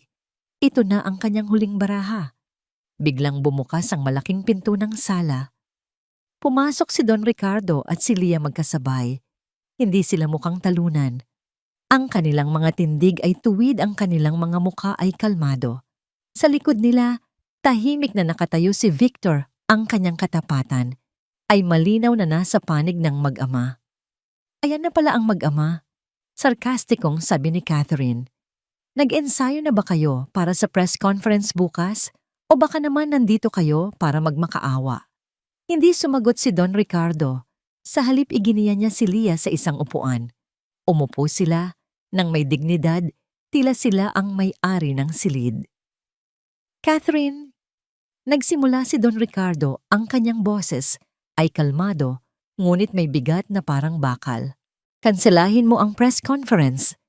Speaker 1: Ito na ang kanyang huling baraha. Biglang bumukas ang malaking pinto ng sala. Pumasok si Don Ricardo at si Leah magkasabay. Hindi sila mukhang talunan. Ang kanilang mga tindig ay tuwid, ang kanilang mga mukha ay kalmado. Sa likod nila, tahimik na nakatayo si Victor, ang kanyang katapatan, ay malinaw na nasa panig ng mag-ama. Ayan na pala ang mag-ama. Sarkastikong sabi ni Catherine. Nag-ensayo na ba kayo para sa press conference bukas? O baka naman nandito kayo para magmakaawa? Hindi sumagot si Don Ricardo. Sa halip iginiya niya si Leah sa isang upuan. Umupo sila nang may dignidad, tila sila ang may-ari ng silid. Catherine, nagsimula si Don Ricardo, ang kanyang boses ay kalmado, ngunit may bigat na parang bakal. Kanselahin mo ang press conference.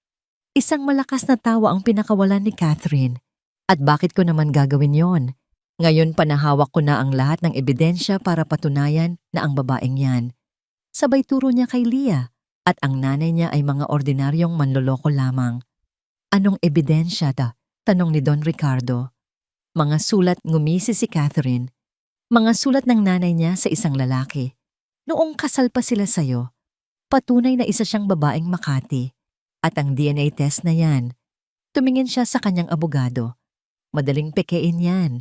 Speaker 1: Isang malakas na tawa ang pinakawalan ni Catherine. At bakit ko naman gagawin yon? Ngayon panahawak ko na ang lahat ng ebidensya para patunayan na ang babaeng yan. Sabay turo niya kay Leah at ang nanay niya ay mga ordinaryong manloloko lamang. Anong ebidensya ta? Tanong ni Don Ricardo. Mga sulat, ngumisi si Catherine. Mga sulat ng nanay niya sa isang lalaki. Noong kasal pa sila sayo, patunay na isa siyang babaeng Makati. At ang DNA test na yan. Tumingin siya sa kanyang abogado. Madaling pekein yan.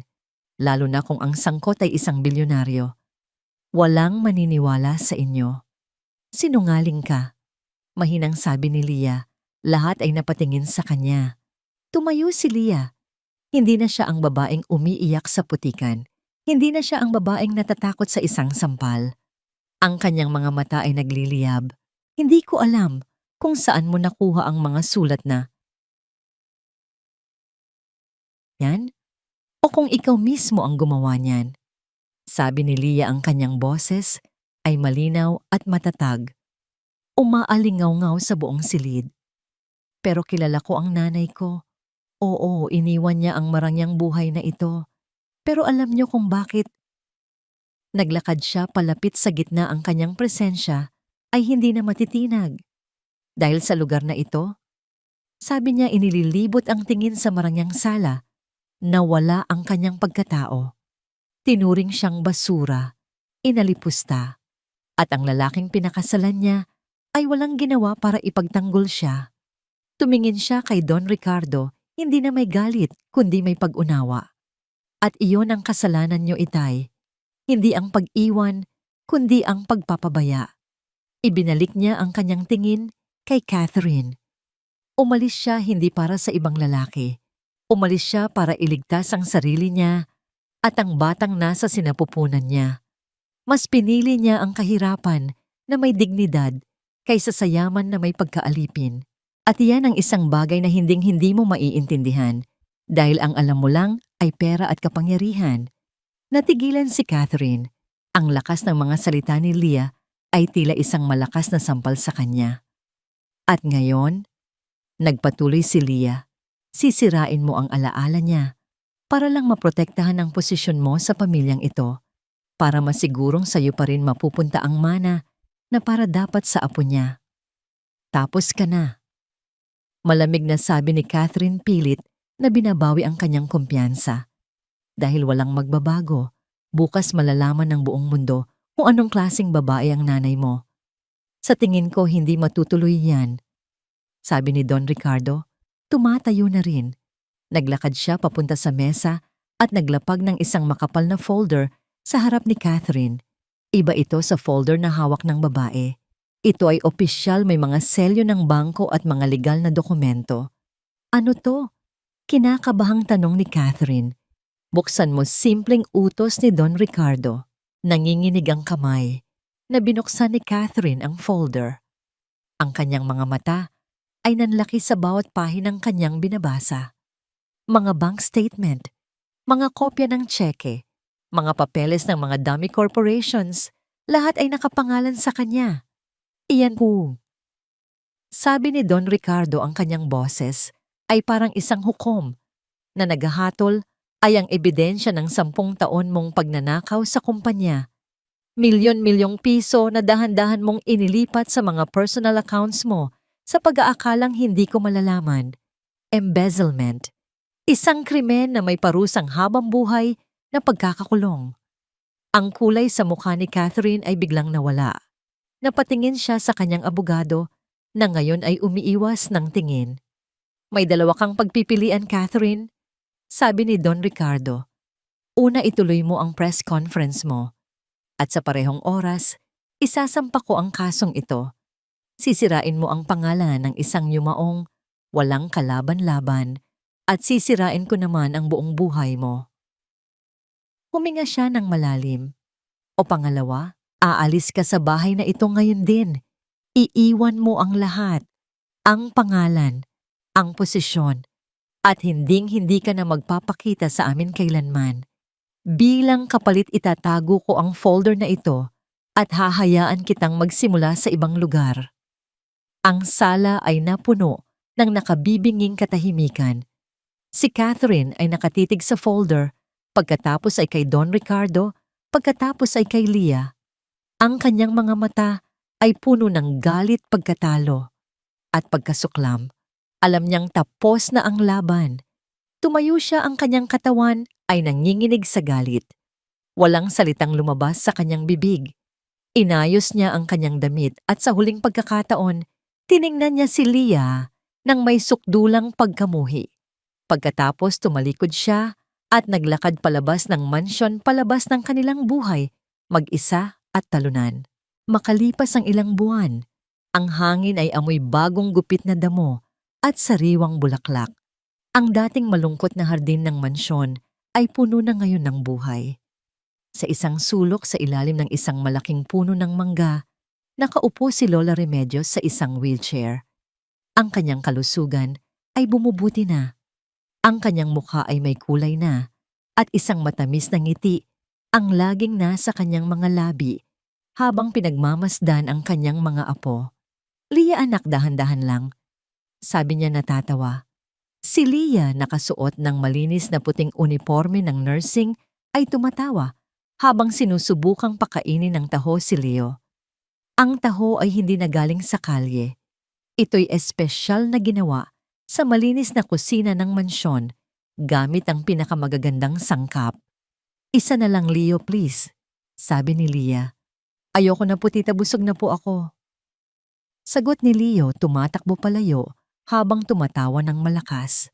Speaker 1: Lalo na kung ang sangkot ay isang bilyonaryo. Walang maniniwala sa inyo. Sinungaling ka. Mahinang sabi ni Leah. Lahat ay napatingin sa kanya. Tumayo si Leah. Hindi na siya ang babaeng umiiyak sa putikan. Hindi na siya ang babaeng natatakot sa isang sampal. Ang kanyang mga mata ay nagliliyab. Hindi ko alam kung saan mo nakuha ang mga sulat na yan o kung ikaw mismo ang gumawa niyan. Sabi ni Leah, ang kanyang boses ay malinaw at matatag. Umaalingaw-ngaw sa buong silid. Pero kilala ko ang nanay ko. Oo, iniwan niya ang marangyang buhay na ito. Pero alam niyo kung bakit? Naglakad siya palapit sa gitna, ang kanyang presensya ay hindi na matitinag. Dahil sa lugar na ito, sabi niya inililibot ang tingin sa marangyang sala, nawala ang kanyang pagkatao. Tinuring siyang basura, inalipusta, at ang lalaking pinakasalan niya ay walang ginawa para ipagtanggol siya. Tumingin siya kay Don Ricardo, hindi na may galit kundi may pag-unawa. At iyon ang kasalanan niyo, itay. Hindi ang pag-iwan, kundi ang pagpapabaya. Ibinalik niya ang kanyang tingin kay Catherine. Umalis siya hindi para sa ibang lalaki. Umalis siya para iligtas ang sarili niya at ang batang nasa sinapupunan niya. Mas pinili niya ang kahirapan na may dignidad kaysa sa yaman na may pagkaalipin. At iyan ang isang bagay na hinding-hindi mo maiintindihan dahil ang alam mo lang ay pera at kapangyarihan. Natigilan si Catherine. Ang lakas ng mga salita ni Leah ay tila isang malakas na sampal sa kanya. At ngayon, nagpatuloy si Leah. Sisirain mo ang alaala niya para lang maprotektahan ang posisyon mo sa pamilyang ito, para masigurong sa'yo pa rin mapupunta ang mana na para dapat sa apo niya. Tapos ka na. Malamig na sabi ni Catherine, pilit na binabawi ang kanyang kumpiyansa. Dahil walang magbabago, bukas malalaman ng buong mundo kung anong klaseng babae ang nanay mo. Sa tingin ko hindi matutuloy yan. Sabi ni Don Ricardo, tumatayo na rin. Naglakad siya papunta sa mesa at naglapag ng isang makapal na folder sa harap ni Catherine. Iba ito sa folder na hawak ng babae. Ito ay opisyal, may mga selyo ng bangko at mga legal na dokumento. Ano to? Kinakabahang tanong ni Catherine. Buksan mo, simpleng utos ni Don Ricardo. Nanginginig ang kamay na binuksan ni Catherine ang folder. Ang kanyang mga mata ay nanlaki sa bawat pahinang kanyang binabasa. Mga bank statement, mga kopya ng tseke, mga papeles ng mga dummy corporations, lahat ay nakapangalan sa kanya. Iyan po. Sabi ni Don Ricardo, ang kanyang boses ay parang isang hukom na naghahatol ay ang ebidensya ng 10 taon mong pagnanakaw sa kumpanya. Milyon-milyong piso na dahan-dahan mong inilipat sa mga personal accounts mo sa pag-aakalang hindi ko malalaman. embezzlement, isang krimen na may parusang habang buhay na pagkakakulong. Ang kulay sa mukha ni Catherine ay biglang nawala. Napatingin siya sa kanyang abogado na ngayon ay umiiwas ng tingin. May dalawa kang pagpipilian, Catherine, sabi ni Don Ricardo. Una, ituloy mo ang press conference mo. At sa parehong oras, isasampa ko ang kasong ito. Sisirain mo ang pangalan ng isang yumaong walang kalaban-laban at sisirain ko naman ang buong buhay mo. Huminga siya ng malalim. O pangalawa, aalis ka sa bahay na ito ngayon din. Iiwan mo ang lahat, ang pangalan, ang posisyon, at hinding-hindi ka na magpapakita sa amin kailanman. Bilang kapalit itatago ko ang folder na ito at hahayaan kitang magsimula sa ibang lugar. Ang sala ay napuno ng nakabibinging katahimikan. Si Catherine ay nakatitig sa folder, pagkatapos ay kay Don Ricardo, pagkatapos ay kay Leah. Ang kanyang mga mata ay puno ng galit pagkatalo. At pagkasuklam, alam niyang tapos na ang laban. Tumayo siya, ang kanyang katawan ay nanginginig sa galit. Walang salitang lumabas sa kanyang bibig. Inayos niya ang kanyang damit at sa huling pagkakataon, tiningnan niya si Leah nang may sukdulang pagkamuhi. Pagkatapos tumalikod siya at naglakad palabas ng mansyon, palabas ng kanilang buhay, mag-isa at talunan. Makalipas ang ilang buwan, ang hangin ay amoy bagong gupit na damo at sariwang bulaklak. Ang dating malungkot na hardin ng mansyon ay puno na ngayon ng buhay. Sa isang sulok sa ilalim ng isang malaking puno ng mangga, nakaupo si Lola Remedios sa isang wheelchair. Ang kanyang kalusugan ay bumubuti na. Ang kanyang mukha ay may kulay na at isang matamis na ngiti ang laging nasa kanyang mga labi habang pinagmamasdan ang kanyang mga apo. Leah anak, dahan-dahan lang, sabi niya natatawa. Si Leah, nakasuot ng malinis na puting uniforme ng nursing, ay tumatawa habang sinusubukang pakainin ng taho si Leo. Ang taho ay hindi nagaling sa kalye. Ito'y espesyal na ginawa sa malinis na kusina ng mansyon gamit ang pinakamagagandang sangkap. Isa na lang, Leo, please, sabi ni Leah. Ayoko na po, tita, busog na po ako. Sagot ni Leo, tumatakbo palayo habang tumatawa ng malakas.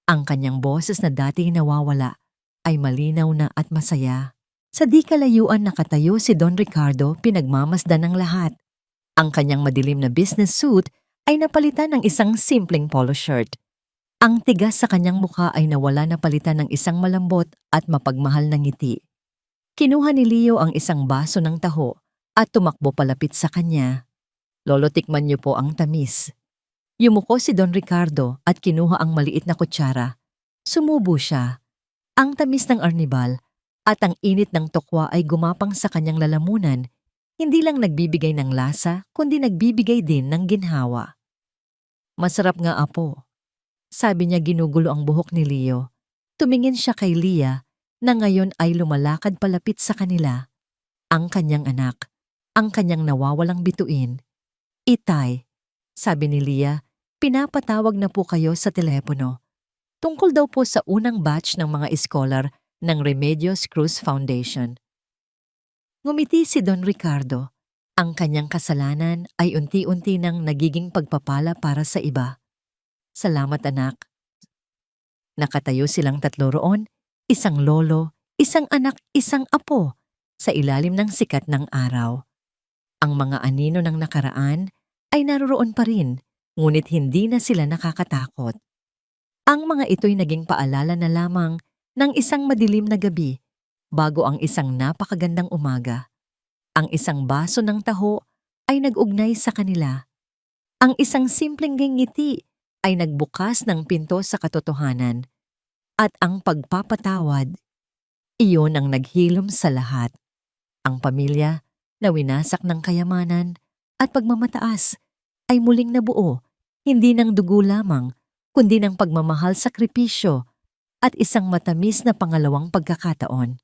Speaker 1: Ang kanyang boses na dati nawawala ay malinaw na at masaya. Sa di kalayuan nakatayo si Don Ricardo, pinagmamasdan ng lahat. Ang kanyang madilim na business suit ay napalitan ng isang simpleng polo shirt. Ang tigas sa kanyang mukha ay nawala na palitan ng isang malambot at mapagmahal na ngiti. Kinuha ni Leo ang isang baso ng taho at tumakbo palapit sa kanya. Lolo, tikman niyo po ang tamis. Yumuko si Don Ricardo at kinuha ang maliit na kutsara. Sumubo siya. Ang tamis ng arnibal at ang init ng tokwa ay gumapang sa kanyang lalamunan. Hindi lang nagbibigay ng lasa, kundi nagbibigay din ng ginhawa. Masarap nga, apo, sabi niya, ginugulo ang buhok ni Leo. Tumingin siya kay Leah na ngayon ay lumalakad palapit sa kanila. Ang kanyang anak, ang kanyang nawawalang bituin. Itay, sabi ni Leah, pinapatawag na po kayo sa telepono. Tungkol daw po sa unang batch ng mga scholar ng Remedios Cruz Foundation. Ngumiti si Don Ricardo. Ang kanyang kasalanan ay unti-unti nang nagiging pagpapala para sa iba. Salamat, anak. Nakatayo silang tatlo roon, isang lolo, isang anak, isang apo, sa ilalim ng sikat ng araw. Ang mga anino ng nakaraan ay naroon pa rin, ngunit hindi na sila nakakatakot. Ang mga ito'y naging paalala na lamang ng isang madilim na gabi bago ang isang napakagandang umaga. Ang isang baso ng taho ay nag-ugnay sa kanila. Ang isang simpleng ngiti ay nagbukas ng pinto sa katotohanan. At ang pagpapatawad, iyon ang naghilom sa lahat. Ang pamilya na winasak ng kayamanan at pagmamataas ay muling nabuo, hindi ng dugo lamang, kundi ng pagmamahal, sakripisyo at isang matamis na pangalawang pagkakataon.